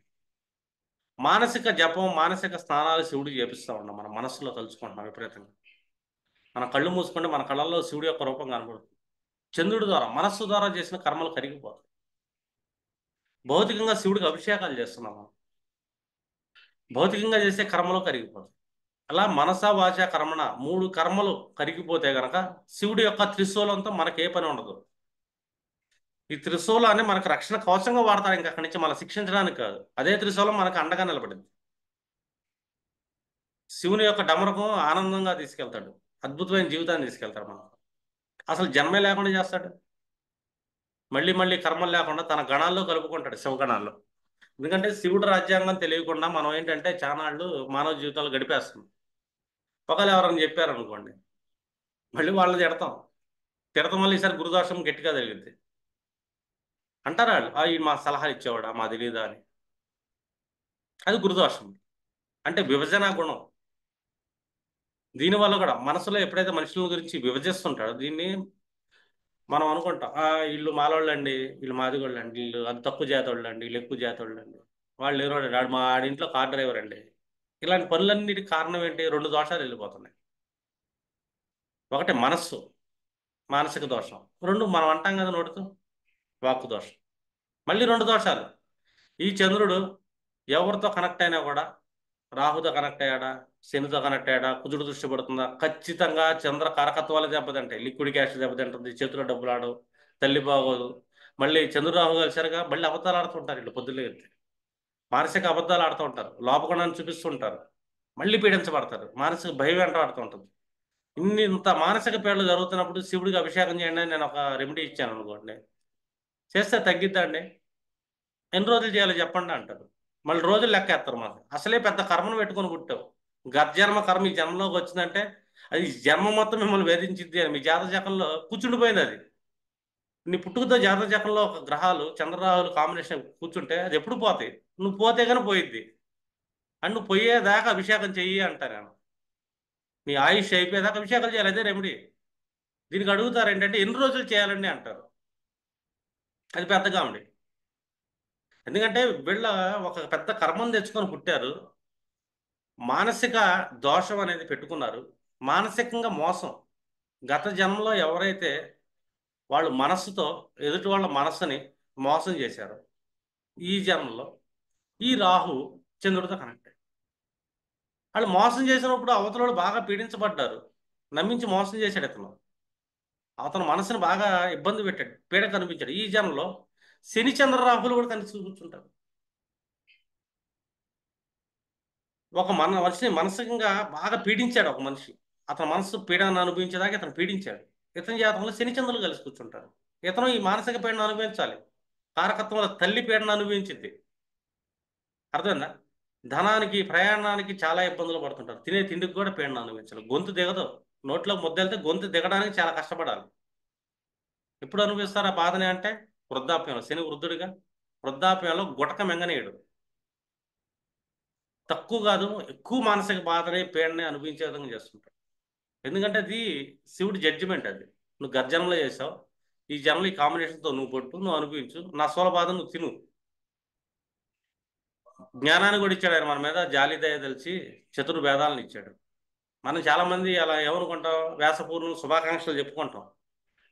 మానసిక జపం, మానసిక స్నానాలు శివుడికి చేపిస్తూ ఉన్నాం. మన మనస్సులో తలుచుకుంటున్నాం విపరీతంగా. మన కళ్ళు మూసుకుంటే మన కళ్ళల్లో శివుడి యొక్క రూపం కనబడుతుంది. చంద్రుడి ద్వారా, మనస్సు ద్వారా చేసిన కర్మలు కరిగిపోతాయి. భౌతికంగా శివుడికి అభిషేకాలు చేస్తున్నాం మనం. భౌతికంగా చేసే కర్మలు కరిగిపోతాయి. అలా మనస వాచ కర్మణ మూడు కర్మలు కరిగిపోతే గనక శివుడి యొక్క త్రిశూలంతో మనకి ఏ పని ఉండదు. ఈ త్రిశూలాన్ని మనకు రక్షణ కవచంగా వాడతారు, ఇంకా అక్కడి నుంచి మనం శిక్షించడానికి కాదు. అదే త్రిశూలం మనకు అండగా నిలబడింది. శివుని యొక్క డమరకం ఆనందంగా తీసుకెళ్తాడు, అద్భుతమైన జీవితాన్ని తీసుకెళ్తాడు. మనం అసలు జన్మే లేకుండా చేస్తాడు. మళ్ళీ మళ్ళీ కర్మలు లేకుండా తన గణాల్లో కలుపుకుంటాడు, శివగణాల్లో. ఎందుకంటే శివుడు రాజ్యాంగం తెలియకుండా మనం ఏంటంటే చానాళ్ళు మానవ జీవితాలు గడిపేస్తున్నాం. ఒకవేళ ఎవరైనా చెప్పారనుకోండి, మళ్ళీ వాళ్ళని తిడతాం. తిడతాం వల్ల ఈసారి గురుదోషం గట్టిగా తగిలింది అంటారు వాళ్ళు. ఈ మా సలహాలు ఇచ్చేవాడా, మా తెలియదా అని. అది గురుదోషం. అంటే విభజన గుణం. దీనివల్ల కూడా మనసులో ఎప్పుడైతే మనుషుల గురించి విభజిస్తుంటాడో దీన్ని మనం అనుకుంటాం, వీళ్ళు మాలోళ్ళండి, వీళ్ళు మాదిగోళ్ళు అండి, వీళ్ళు అది తక్కువ జాతోళ్ళు అండి, వీళ్ళు ఎక్కువ జాతోళ్ళు అండి, వాళ్ళు ఎవరో మా ఆడింట్లో కార్ డ్రైవర్ అండి. ఇలాంటి పనులన్నిటికి కారణం ఏంటి? రెండు దోషాలు వెళ్ళిపోతున్నాయి. ఒకటి మనస్సు, మానసిక దోషం. రెండు మనం అంటాం కదా నోటితో, వాక్కు దోషం. మళ్ళీ రెండు దోషాలు. ఈ చంద్రుడు ఎవరితో కనెక్ట్ అయినా కూడా, రాహుతో కనెక్ట్ అయ్యాడా, శనితో కనెక్ట్ అయ్యాడా, కుజుడు దృష్టి పడుతుందా, ఖచ్చితంగా చంద్ర కారకత్వాలు దెబ్బతింటాయి. లిక్విడ్ క్యాష్ దెబ్బతింటుంది, చేతిలో డబ్బులు ఆడవు, తల్లి బాగోదు. మళ్ళీ చంద్రరాహు కలిసారుగా, మళ్ళీ అబద్ధాలు ఆడుతుంటారు వీళ్ళు పొద్దున్నే వెళ్తే. మానసిక అబద్ధాలు ఆడుతూ ఉంటారు, లోపగుణాన్ని చూపిస్తుంటారు, మళ్ళీ పీడించబడతారు, మానసిక భయం వెంట ఆడుతూ ఉంటుంది. ఇంత మానసిక పీడలు జరుగుతున్నప్పుడు శివుడికి అభిషేకం చేయండి అని నేను ఒక రెమెడీ ఇచ్చాను అనుకోండి, చేస్తే తగ్గిద్దండి. ఎన్ని రోజులు చేయాలో చెప్పండి అంటారు. మళ్ళీ రోజులు లెక్కేస్తారు. మాకు అసలే పెద్ద కర్మను పెట్టుకొని పుట్టావు, గత జన్మ కర్మ ఈ జన్మలోకి వచ్చిందంటే అది జన్మ మొత్తం మిమ్మల్ని వేధించింది అని మీ జాతక చక్రంలో కూర్చుండిపోయింది. అది నీ పుట్టుకతో జాతక చక్రంలో ఒక గ్రహాలు చంద్రరాహులు కాంబినేషన్ కూర్చుంటే అది ఎప్పుడు పోతాయి. నువ్వు పోతే కానీ పోయిద్ది. అండ్ నువ్వు పోయేదాకా అభిషేకం చెయ్యి అంటారు నేను. నీ ఆయుష్ అయిపోయేదాకా అభిషేకాలు చేయాలి, అదే రెమెడీ. దీనికి అడుగుతారు ఏంటంటే ఎన్ని రోజులు చేయాలండి అంటారు. అది పెద్ద కామెడీ. ఎందుకంటే వీళ్ళ ఒక పెద్ద కర్మను తెచ్చుకొని పుట్టారు, మానసిక దోషం అనేది పెట్టుకున్నారు, మానసికంగా మోసం. గత జన్మలో ఎవరైతే వాళ్ళు మనస్సుతో ఎదుటి వాళ్ళ మనస్సుని మోసం చేశారో, ఈ జన్మలో ఈ రాహు చంద్రుడితో కనెక్ట్ అయ్యారు. వాళ్ళు మోసం చేసినప్పుడు అవతల వాళ్ళు బాగా పీడించబడ్డారు, నమ్మించి మోసం చేశాడు ఇతను. అతను మనసుని బాగా ఇబ్బంది పెట్టాడు, పీడ కనిపించాడు. ఈ జన్మలో శని చంద్ర రాహులు కూడా కలిసి కూర్చుంటారు. ఒక మనిషిని మానసికంగా బాగా పీడించాడు ఒక మనిషి. అతని మనసు పీడను అనుభవించేదాకా ఇతను పీడించాడు. ఇతని జాతకంలో శనిచంద్రులు కలిసి కూర్చుంటారు. ఇతను ఈ మానసిక పీడను అనుభవించాలి. కారకత్వంలో తల్లి పీడను అనుభవించింది. అర్థమైందా? ధనానికి, ప్రయాణానికి చాలా ఇబ్బందులు పడుతుంటారు. తినే తిండికి కూడా పీడను అనుభవించాలి. గొంతు దిగదు, నోట్లో ముద్దెళ్తే గొంతు దిగడానికి చాలా కష్టపడాలి. ఎప్పుడు అనుభవిస్తారు ఆ బాధని అంటే వృద్ధాప్యంలో. శని వృద్ధుడిగా వృద్ధాప్యంలో గుటక మింగనీయడు. తక్కువ కాదు, ఎక్కువ మానసిక బాధని పీడని అనుభవించే విధంగా చేస్తుంటాడు. ఎందుకంటే అది శివుడి జడ్జిమెంట్. అది నువ్వు గర్జనలో చేసావు, ఈ జన్మలో ఈ కాంబినేషన్తో నువ్వు పట్టు, నువ్వు అనుభవించు, నా సోల బాధ నువ్వు తిను. జ్ఞానాన్ని కూడా ఇచ్చాడు ఆయన మన మీద, జాలి దయ తెలిసి చతుర్వేదాలను ఇచ్చాడు. మనం చాలా మంది అలా ఏమనుకుంటాం, వ్యాసపూర్వం శుభాకాంక్షలు చెప్పుకుంటాం.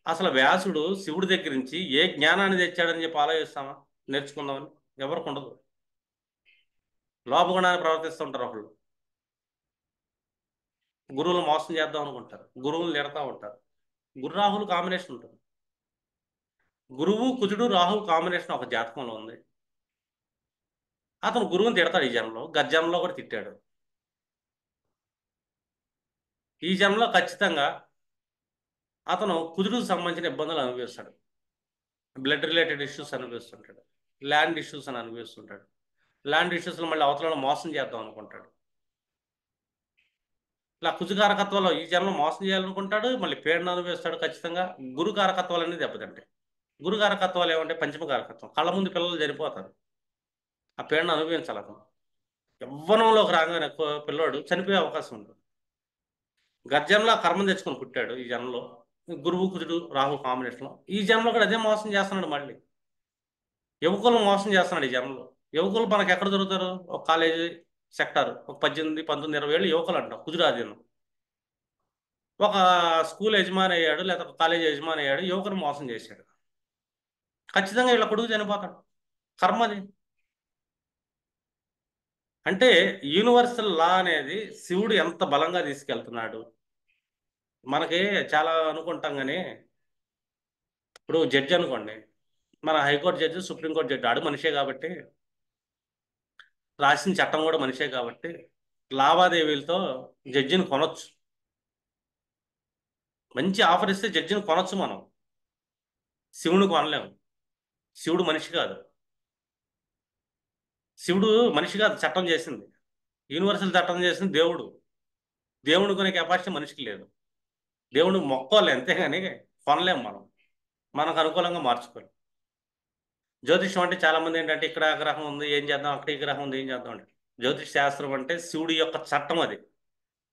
అసలు వ్యాసుడు శివుడి దగ్గర నుంచి ఏ జ్ఞానాన్ని తెచ్చాడని చెప్పి ఆలోచిస్తామా? నేర్చుకుందామని ఎవరికి ఉండదు. లోపగుణాన్ని ప్రవర్తిస్తుంటారు ఒకళ్ళు. గురువులు మోసం చేద్దాం అనుకుంటారు, గురువులు తిడతా ఉంటారు. గురు రాహులు కాంబినేషన్ ఉంటుంది. గురువు కుజుడు రాహు కాంబినేషన్ ఒక జాతకంలో ఉంది. అతను గురువుని తిడతాడు, ఈ జన్మలో గర్జన్మలో కూడా తిట్టాడు. ఈ జన్మలో ఖచ్చితంగా అతను కుజుడుకు సంబంధించిన ఇబ్బందులు అనుభవిస్తాడు. బ్లడ్ రిలేటెడ్ ఇష్యూస్ అనుభవిస్తుంటాడు, ల్యాండ్ ఇష్యూస్ అని అనుభవిస్తుంటాడు. ల్యాండ్ ఇష్యూస్లో మళ్ళీ అవతలలో మోసం చేద్దాం అనుకుంటాడు. ఇలా కుజుకారకత్వంలో ఈ జన్మలో మోసం చేయాలనుకుంటాడు, మళ్ళీ పీడన అనుభవిస్తాడు ఖచ్చితంగా. గురు కారకత్వాలు అనేది దెబ్బతింటాయి. గురు కారకత్వాలు ఏమంటే పంచమ కారకత్వం, కళ్ళ ముందు పిల్లలు చనిపోతారు, ఆ పీడన అనుభవించాలి అతను. యవ్వనంలోకి రాగానే పిల్లోడు చనిపోయే అవకాశం ఉంటుంది. గర్జనలో కర్మం తెచ్చుకొని పుట్టాడు ఈ జన్మలో, గురువు కుజుడు రాహు కాంబినేషన్లో. ఈ జన్మలో కూడా అదే మోసం చేస్తున్నాడు మళ్ళీ. యువకులను మోసం చేస్తున్నాడు ఈ జన్మలో. యువకులు మనకు ఎక్కడ దొరుకుతారు? ఒక కాలేజీ సెక్టార్, ఒక 18, 19, 20 ఏళ్ళు యువకులు అంటాం, కుజురాధీనం. ఒక స్కూల్ యజమాని అయ్యాడు, లేదా ఒక కాలేజీ యజమాని అయ్యాడు, యువకుని మోసం చేశాడు. ఖచ్చితంగా వీళ్ళ కొడుకు చనిపోతాడు. కర్మది. అంటే యూనివర్సల్ లా అనేది శివుడు ఎంత బలంగా తీసుకెళ్తున్నాడు. మనకి చాలా అనుకుంటాం కానీ, ఇప్పుడు జడ్జి అనుకోండి, మన హైకోర్టు జడ్జి, సుప్రీంకోర్టు జడ్జి, ఆడు మనిషే కాబట్టి, రాసిన చట్టం కూడా మనిషే కాబట్టి, లావాదేవీలతో జడ్జిని కొనొచ్చు. మంచి ఆఫర్ ఇస్తే జడ్జిని కొనొచ్చు మనం. శివుని కొనలేము. శివుడు మనిషి కాదు. శివుడు మనిషి కాదు, చట్టం చేసింది. యూనివర్సల్ చట్టం చేసింది దేవుడు. దేవుడు కొనే కెపాసిటీ మనిషికి లేదు. దేవుడు మొక్కోలే అంతేగాని కొనలేము మనం. మనకు అనుకూలంగా మార్చుకోలేం. జ్యోతిష్యం అంటే చాలా మంది ఏంటంటే, ఇక్కడ గ్రహం ఉంది ఏం చేద్దాం, అక్కడ ఈ గ్రహం ఉంది ఏం చేద్దాం అంటే, జ్యోతిష్ శాస్త్రం అంటే శివుడి యొక్క చట్టం అది.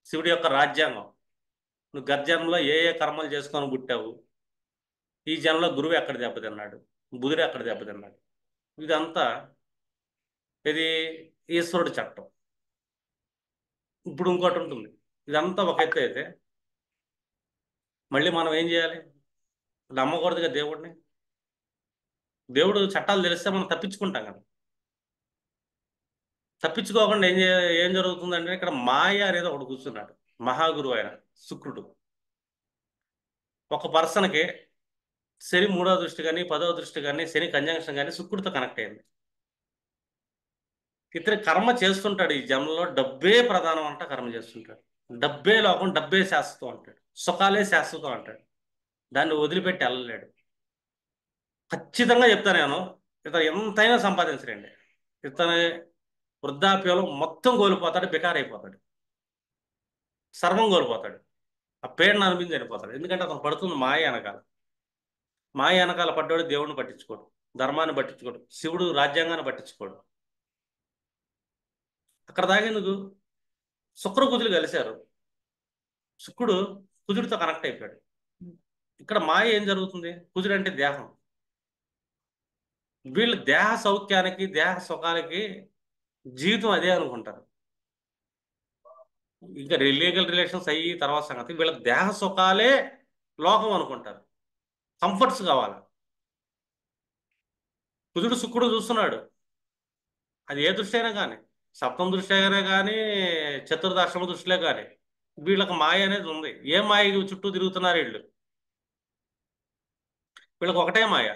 శివుడి యొక్క రాజ్యాంగం. నువ్వు గర్జన్మలో ఏ ఏ కర్మలు చేసుకొని పుట్టావు, ఈ జన్మలో గురువు ఎక్కడ దెబ్బతిన్నాడు, బుధుడు ఎక్కడ దెబ్బతిన్నాడు, ఇదంతా ఇది ఈశ్వరుడి చట్టం. ఇప్పుడు ఇంకోటి ఉంటుంది. ఇదంతా ఒక ఎత్తు అయితే మళ్ళీ మనం ఏం చేయాలి? నమ్మకూడదుగా దేవుడిని. దేవుడు చట్టాలు తెలిస్తే మనం తప్పించుకుంటాం కదా. తప్పించుకోకుండా ఏం జరుగుతుందంటే, ఇక్కడ మాయ అనేది ఒకడు కూర్చున్నాడు, మహాగురువు ఆయన శుక్రుడు. ఒక పర్సన్కి శని 3వ దృష్టి కానీ 10వ దృష్టి కానీ, శని కంజంక్షన్ కానీ శుక్రుడితో కనెక్ట్ అయింది. ఇతని కర్మ చేస్తుంటాడు ఈ జన్మలో, డబ్బే ప్రధానం అంట కర్మ చేస్తుంటాడు. డబ్బే లోకం, డబ్బే శాశ్వతం అంటాడు, సుఖాలే శాశ్వతం అంటాడు. దాన్ని వదిలిపెట్టి వెళ్ళలేడు. ఖచ్చితంగా చెప్తాను నేను, ఇతను ఎంతైనా సంపాదించలేండి, ఇతని వృద్ధాప్యంలో మొత్తం కోల్పోతాడు, బికారైపోతాడు, సర్వం కోల్పోతాడు, ఆ పేరును అనిపించి చనిపోతాడు. ఎందుకంటే అతను పడుతుంది మాయ వెనకాల. మాయ వెనకాల పడ్డాడు, దేవుడిని పట్టించుకోడు, ధర్మాన్ని పట్టించుకోడు, శివుడు రాజ్యాంగాన్ని పట్టించుకోడు. అక్కడ దాగేందుకు శుక్ర కుజులు కలిశారు, శుక్రుడు కుజుడితో కనెక్ట్ అయిపోయాడు. ఇక్కడ మాయ ఏం జరుగుతుంది? కుజుడు అంటే దేహం. వీళ్ళు దేహ సౌఖ్యానికి, దేహ సుఖాలకి జీవితం అదే అనుకుంటారు. ఇంకా లీగల్ రిలేషన్స్ అయ్యి తర్వాత సంగతి, వీళ్ళ దేహ సుఖాలే లోకం అనుకుంటారు, కంఫర్ట్స్ కావాలి. కుజుడు శుక్రుడు చూస్తున్నాడు, అది ఏ దృష్టి అయినా కానీ, సప్తమ దృష్టి అయినా కానీ, చతుర్దశమ దృష్టిలే కానీ, వీళ్ళకి మాయ అనేది ఉంది. ఏ మాయ చుట్టూ తిరుగుతున్నారు వీళ్ళు? వీళ్ళకి ఒకటే మాయ.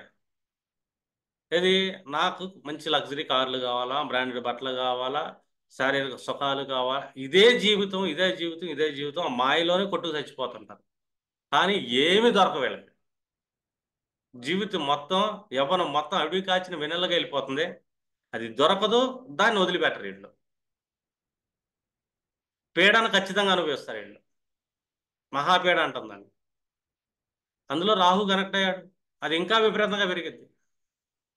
ఏది? నాకు మంచి లగ్జరీ కార్లు కావాలా, బ్రాండెడ్ బట్టలు కావాలా, శారీరక సుఖాలు కావాలా, ఇదే జీవితం, ఇదే జీవితం, ఇదే జీవితం. ఆ మాయలోనే కొట్టుకు చచ్చిపోతుంటారు. కానీ ఏమి దొరక వీళ్ళకి. జీవితం మొత్తం, యవ్వనం మొత్తం అడవి కాచిన వెన్నెలగా వెళ్ళిపోతుంది. అది దొరకదు, దాన్ని వదిలిపెట్టరు వీళ్ళు. పీడను ఖచ్చితంగా అనుభవిస్తారు వీళ్ళు. మహాపీడ అంటుందండి. అందులో రాహు కనెక్ట్ అయ్యాడు. అది ఇంకా విపరీతంగా పెరిగింది.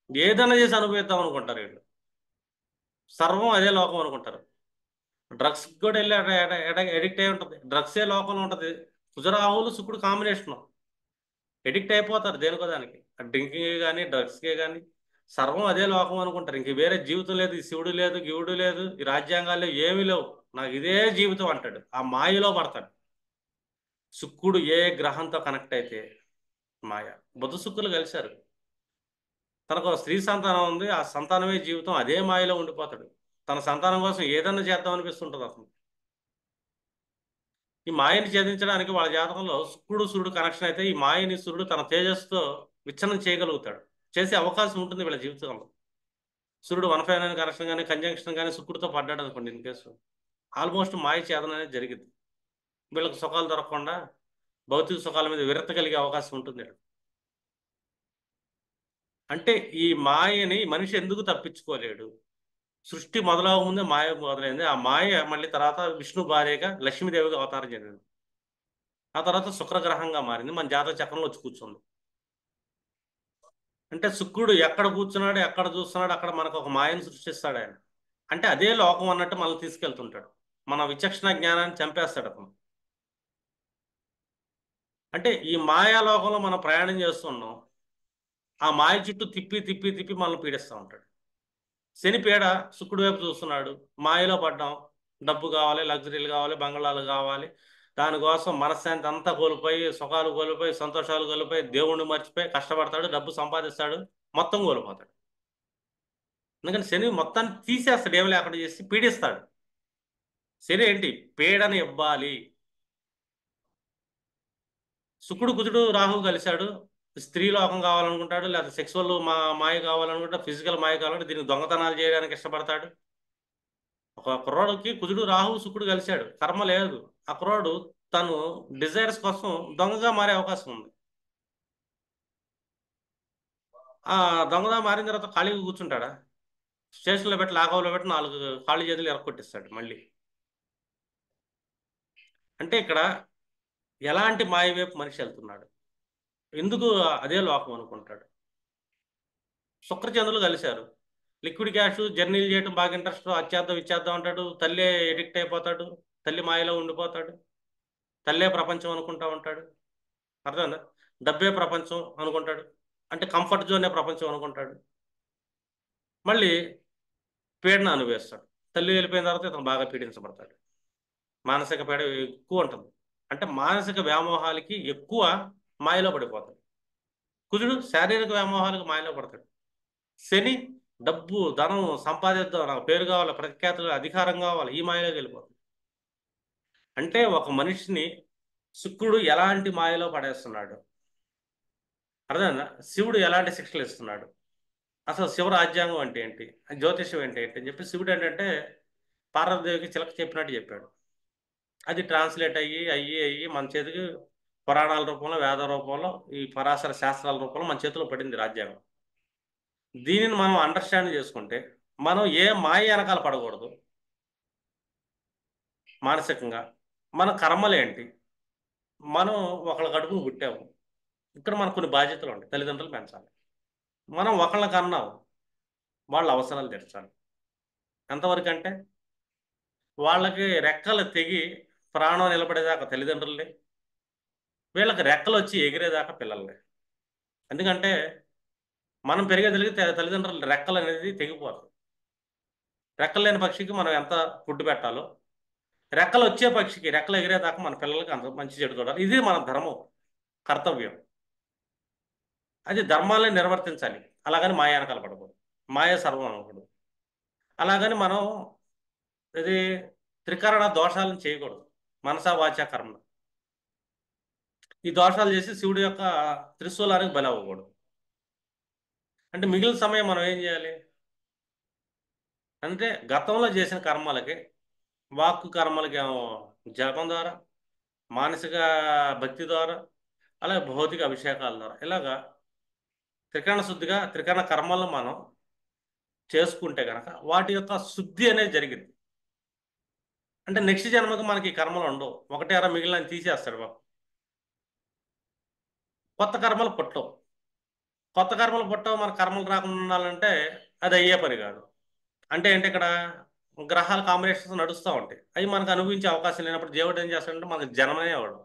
ఏదైనా చేసి అనుభవిద్దాం అనుకుంటారు వీళ్ళు. సర్వం అదే లోకం అనుకుంటారు. డ్రగ్స్ కూడా వెళ్ళి ఎడిక్ట్ అయి ఉంటుంది. డ్రగ్సే లోకంలో ఉంటుంది. కుజరాహులు శుక్రుడు కాంబినేషన్ ఎడిక్ట్ అయిపోతారు దేనికో దానికి. డ్రింకింగ్ కానీ డ్రగ్స్కే కానీ సర్వం అదే లోకం అనుకుంటారు. ఇంక వేరే జీవితం లేదు. ఈ శివుడు లేదు, గివుడు లేదు, ఈ రాజ్యాంగాలు ఏమీ లేవు, నాకు ఇదే జీవితం అంటాడు. ఆ మాయలో పడతాడు. శుక్రుడు ఏ గ్రహంతో కనెక్ట్ అయితే మాయ. బుధ శుక్రులు కలిశారు, తనకు ఒక స్త్రీ సంతానం ఉంది, ఆ సంతానమే జీవితం, అదే మాయలో ఉండిపోతాడు. తన సంతానం కోసం ఏదన్నా చేద్దాం అనిపిస్తుంటుంది అతను. ఈ మాయని ఛేదించడానికి వాళ్ళ జాతకంలో శుక్రుడు సూర్యుడు కనెక్షన్ అయితే ఈ మాయని సూర్యుడు తన తేజస్సుతో విచ్ఛిన్నం చేయగలుగుతాడు. చేసే అవకాశం ఉంటుంది వీళ్ళ జీవితంలో. సూర్యుడు 159 కనెక్షన్ కానీ కంజంక్షన్ కానీ శుక్రుడితో పడ్డాడు అనుకోండి, ఇన్ కేసు ఆల్మోస్ట్ మాయ ఛేదన అనేది జరిగింది. వీళ్ళకి సుఖాలు దొరకకుండా భౌతిక సుఖాల మీద విరక్తి కలిగే అవకాశం ఉంటుంది. అంటే ఈ మాయని మనిషి ఎందుకు తప్పించుకోలేడు? సృష్టి మొదలవ ముందే మాయ మొదలైంది. ఆ మాయ మళ్ళీ తర్వాత విష్ణు భార్యగా లక్ష్మీదేవిగా అవతారం చెందింది. ఆ తర్వాత శుక్రగ్రహంగా మారింది, మన జాతక చక్రంలో వచ్చి కూర్చుంది. అంటే శుక్రుడు ఎక్కడ కూర్చున్నాడు, ఎక్కడ చూస్తున్నాడు, అక్కడ మనకు ఒక మాయను సృష్టిస్తాడు ఆయన. అంటే అదే లోకం అన్నట్టు మనల్ని తీసుకెళ్తుంటాడు. మన విచక్షణ జ్ఞానాన్ని చంపేస్తాడు అతను. అంటే ఈ మాయా లోకంలో మనం ప్రయాణం చేస్తున్నాం. ఆ మాయ చుట్టూ తిప్పి తిప్పి తిప్పి మనల్ని పీడిస్తూ ఉంటాడు. శని పీడ శుక్రుడి వైపు చూస్తున్నాడు. మాయలో పడ్డాం. డబ్బు కావాలి, లగ్జరీలు కావాలి, బంగాళాలు కావాలి. దానికోసం మనశ్శాంతి అంతా కోల్పోయి, సుఖాలు కోల్పోయి, సంతోషాలు కోల్పోయి, దేవుణ్ణి మర్చిపోయి కష్టపడతాడు, డబ్బు సంపాదిస్తాడు, మొత్తం కోల్పోతాడు. ఎందుకంటే శని మొత్తాన్ని తీసేస్తాడు, ఏమి లేకుండా చేసి పీడిస్తాడు. శని ఏంటి? పీడని ఇవ్వాలి. శుక్రుడు కుజుడు రాహు కలిశాడు. స్త్రీ లోకం కావాలనుకుంటాడు, లేదా సెక్సువల్ మాయ కావాలనుకుంటాడు, ఫిజికల్ మాయ కావాలంటే దీనికి దొంగతనాలు చేయడానికి ఇష్టపడతాడు. ఒక కుర్రాడికి కుజుడు రాహు శుక్రుడు కలిశాడు, కర్మ లేదు. ఆ కుర్రాడు తను డిజైర్స్ కోసం దొంగగా మారే అవకాశం ఉంది. ఆ దొంగగా మారిన తర్వాత ఖాళీగా కూర్చుంటాడా? స్టేషన్లో పెట్టి లాకౌలో పెట్టి 4 ఖాళీ చేతులు ఎరక్కొట్టిస్తాడు మళ్ళీ. అంటే ఇక్కడ ఎలాంటి మాయ వైపు మనిషి వెళ్తున్నాడు? ఎందుకు అదే లోకం అనుకుంటాడు? శుక్రచంద్రులు కలిశారు. లిక్విడ్ క్యాష్, జర్నీలు చేయడం బాగా ఇంట్రెస్ట్, అచ్చేద్దాం ఇచ్చేద్దాం అంటాడు. తల్లే ఎడిక్ట్ అయిపోతాడు, తల్లి మాయలో ఉండిపోతాడు. తల్లే ప్రపంచం అనుకుంటా ఉంటాడు. అర్థమైందా? డబ్బే ప్రపంచం అనుకుంటాడు. అంటే కంఫర్ట్ జోనే ప్రపంచం అనుకుంటాడు. మళ్ళీ పీడన అనుభవిస్తాడు. తల్లి వెళ్ళిపోయిన తర్వాత ఇతను బాగా పీడించబడతాడు. మానసిక పీడ ఎక్కువ ఉంటుంది. అంటే మానసిక వ్యామోహాలకి ఎక్కువ మాయలో పడిపోతాడు. కుజుడు శారీరక వ్యామోహాలకు మాయలో పడతాడు. శని డబ్బు ధనం సంపాదిద్దాం, నాకు పేరు కావాలి, ప్రఖ్యాతులు, అధికారం కావాలి, ఈ మాయలోకి వెళ్ళిపోతుంది. అంటే ఒక మనిషిని శుక్రుడు ఎలాంటి మాయలో పడేస్తున్నాడు? అర్థమైందా? శివుడు ఎలాంటి శిక్షలు ఇస్తున్నాడు? అసలు శివ రాజ్యాంగం అంటే ఏంటి, జ్యోతిష్యం అంటే ఏంటి అని చెప్పి శివుడు ఏంటంటే పార్వతీదేవికి చిలక చెప్పినట్టు చెప్పాడు. అది ట్రాన్స్లేట్ అయ్యి అయ్యి అయ్యి మన చేతికి పురాణాల రూపంలో, వేద రూపంలో, ఈ పరాశర శాస్త్రాల రూపంలో మన చేతిలో పడింది రాజ్యాంగం. దీనిని మనం అండర్స్టాండ్ చేసుకుంటే మనం ఏ మాయ వెనకాల పడకూడదు. మానసికంగా మన కర్మలేంటి? మనం ఒకళ్ళ కడుపును పుట్టాము. ఇక్కడ మనకు కొన్ని బాధ్యతలు ఉంటాయి. తల్లిదండ్రులు పెంచాలి. మనం ఒకళ్ళని కన్నాం, వాళ్ళ అవసరాలు తీర్చాలి. ఎంతవరకు అంటే వాళ్ళకి రెక్కలు తెగి ప్రాణం నిలబడేదాకా తల్లిదండ్రులే, వీళ్ళకి రెక్కలు వచ్చి ఎగిరేదాకా పిల్లలే. ఎందుకంటే మనం పెరిగే తల్లిదండ్రులు రెక్కలు అనేది తెగిపోతుంది. రెక్కలు లేని పక్షికి మనం ఎంత ఫుడ్ పెట్టాలో, రెక్కలు వచ్చే పక్షికి రెక్కలు ఎగిరేదాకా మన పిల్లలకి అంత మంచి చెడు చూడాలి. ఇది మన ధర్మం, కర్తవ్యం. అది ధర్మాలను నిర్వర్తించాలి. అలాగని మాయ వెనకాల పడకూడదు. మాయ సర్వం అనకూడదు. అలాగని మనం ఇది త్రికరణ దోషాలను చేయకూడదు. మనసా వాచా కర్మ, ఈ దోషాలు చేసి శివుడి యొక్క త్రిశూలానికి బలి అవ్వకూడదు. అంటే మిగిలిన సమయం మనం ఏం చేయాలి అంటే గతంలో చేసిన కర్మలకి, వాక్కు కర్మలకి ఏమో జపం ద్వారా, మానసిక భక్తి ద్వారా, అలాగే భౌతిక అభిషేకాల ద్వారా, ఇలాగా త్రికరణ శుద్ధిగా త్రికరణ కర్మలను మనం చేసుకుంటే కనుక వాటి యొక్క శుద్ధి అనేది జరిగింది. అంటే నెక్స్ట్ జన్మకి మనకి ఈ కర్మలు ఉండవు. ఒకటే అర మిగిలిన తీసేస్తాడు బాబు. కొత్త కర్మలు పుట్టవు. కొత్త కర్మలు పుట్టవు, మన కర్మలు రాకుండా ఉండాలంటే అది అయ్యే పని కాదు. అంటే ఏంటి ఇక్కడ గ్రహాల కాంబినేషన్స్ నడుస్తూ ఉంటాయి, అవి మనకు అనుభవించే అవకాశం లేనప్పుడు దేవుడు ఏం చేస్తాడంటే మనకు జన్మనే అవ్వడం.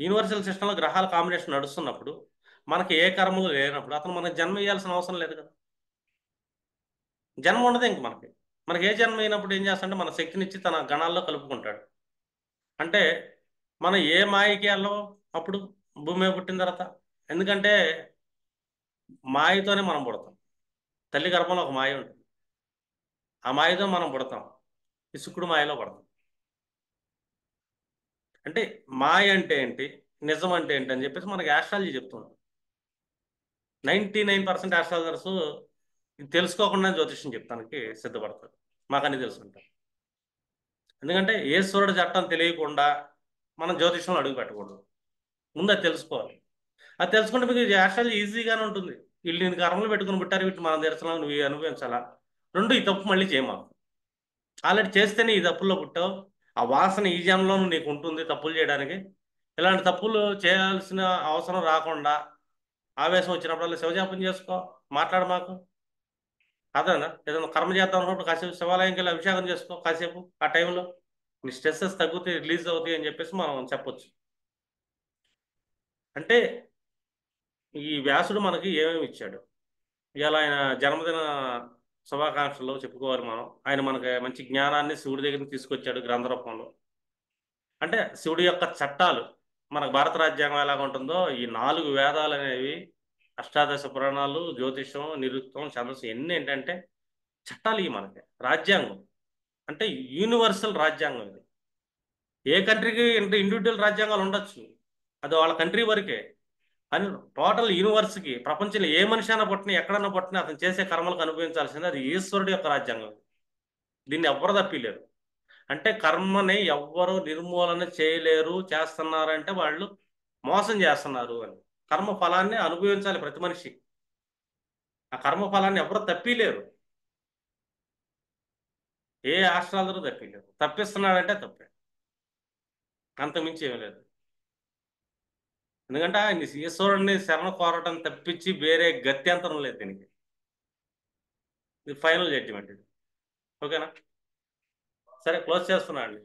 యూనివర్సల్ సిస్టంలో గ్రహాల కాంబినేషన్ నడుస్తున్నప్పుడు మనకి ఏ కర్మలు లేనప్పుడు అతను మనకు జన్మ ఇవ్వాల్సిన అవసరం లేదు కదా. జన్మ ఉండదు ఇంక మనకి. మనకి ఏ జన్మ అయినప్పుడు ఏం చేస్తాడంటే మన శక్తినిచ్చి తన గణాల్లో కలుపుకుంటాడు. అంటే మనం ఏ మాయకి వెళ్ళం అప్పుడు భూమి మీద పుట్టిన తర్వాత. ఎందుకంటే మాయతోనే మనం పుడతాం. తల్లి గర్భంలో ఒక మాయ ఉంటుంది, ఆ మాయతో మనం పుడతాం. ఈ శుక్రుడు మాయలో పడతాం. అంటే మాయ అంటే ఏంటి, నిజం అంటే ఏంటి అని చెప్పేసి మనకి ఆస్ట్రాలజీ చెప్తుంది. 99% ఆస్ట్రాలజర్స్ ఇది తెలుసుకోకుండా జ్యోతిష్యం చెప్తానికి సిద్ధపడతారు. మాకన్నీ తెలుసుంటారు. ఎందుకంటే ఈశ్వరుడు చట్టం తెలియకుండా మనం జ్యోతిష్యంలో అడుగు పెట్టకూడదు. ముందు అది తెలుసుకోవాలి. అది తెలుసుకుంటే మీకు ఆస్ట్రాలజీ ఈజీగానే ఉంటుంది. వీళ్ళు నేను కర్మలు పెట్టుకుని పుట్టారు, వీటిని మనం తెరచాలి, నువ్వు ఇవి అనుభవించాలా. రెండు, ఈ తప్పు మళ్ళీ చేయమాకు. ఆల్రెడీ చేస్తేనే ఈ తప్పుల్లో పుట్టావు. ఆ వాసన ఈ జన్మలోనూ నీకు ఉంటుంది తప్పులు చేయడానికి. ఇలాంటి తప్పులు చేయాల్సిన అవసరం రాకుండా ఆవేశం వచ్చినప్పుడల్లా శివజాపం చేసుకో, మాట్లాడు మాకు. అదేనా ఏదైనా కర్మ చేద్దాం అనుకున్నప్పుడు కాసేపు శివాలయంకి వెళ్ళి అభిషేకం చేసుకో కాసేపు. ఆ టైంలో నీ స్ట్రెస్సెస్ తగ్గుతాయి, రిలీజ్ అవుతాయి అని చెప్పేసి మనం చెప్పొచ్చు. అంటే ఈ వ్యాసుడు మనకి ఏమేమి ఇచ్చాడు, ఇవాళ ఆయన జన్మదిన శుభాకాంక్షలు చెప్పుకోవాలి మనం. ఆయన మనకి మంచి జ్ఞానాన్ని శివుడి దగ్గర నుంచి తీసుకొచ్చాడు గ్రంథ రూపంలో. అంటే శివుడి యొక్క చట్టాలు మనకు భారత రాజ్యాంగం ఎలాగ ఉంటుందో ఈ 4 వేదాలు అనేవి, అష్టాదశ పురాణాలు, జ్యోతిషం, నిరుక్తం, ఛందస్సు ఎన్ని ఏంటంటే చట్టాలు ఇవి మనకి. రాజ్యాంగం అంటే యూనివర్సల్ రాజ్యాంగం ఇది. ఏ కంట్రీకి ఇండివిజువల్ రాజ్యాంగాలు ఉండొచ్చు, అది వాళ్ళ కంట్రీ వరకే. అని టోటల్ యూనివర్స్కి ప్రపంచంలో ఏ మనిషి అయినా పుట్టిన ఎక్కడన్నా పుట్టిన అతను చేసే కర్మలకు అనుభవించాల్సింది, అది ఈశ్వరుడు యొక్క రాజ్యాంగం. దీన్ని ఎవ్వరు తప్పిలేరు. అంటే కర్మని ఎవ్వరు నిర్మూలన చేయలేరు, చేస్తున్నారంటే వాళ్ళు మోసం చేస్తున్నారు అని. కర్మ ఫలాన్ని అనుభవించాలి ప్రతి మనిషి. ఆ కర్మ ఫలాన్ని ఎవరు తప్పిలేరు. ఏ ఆస్ట్రాలజరు తప్పిలేరు. తప్పిస్తున్నాడంటే తప్పే, అంతమించి ఏమీ లేదు. ఎందుకంటే ఆయన ఈశ్వరుడిని శరణ కోరటం తప్పించి వేరే గత్యంతరం లేదు దీనికి. ఇది ఫైనల్ జడ్జిమెంట్ ఇది. ఓకేనా? సరే, క్లోజ్ చేస్తున్నా అండి.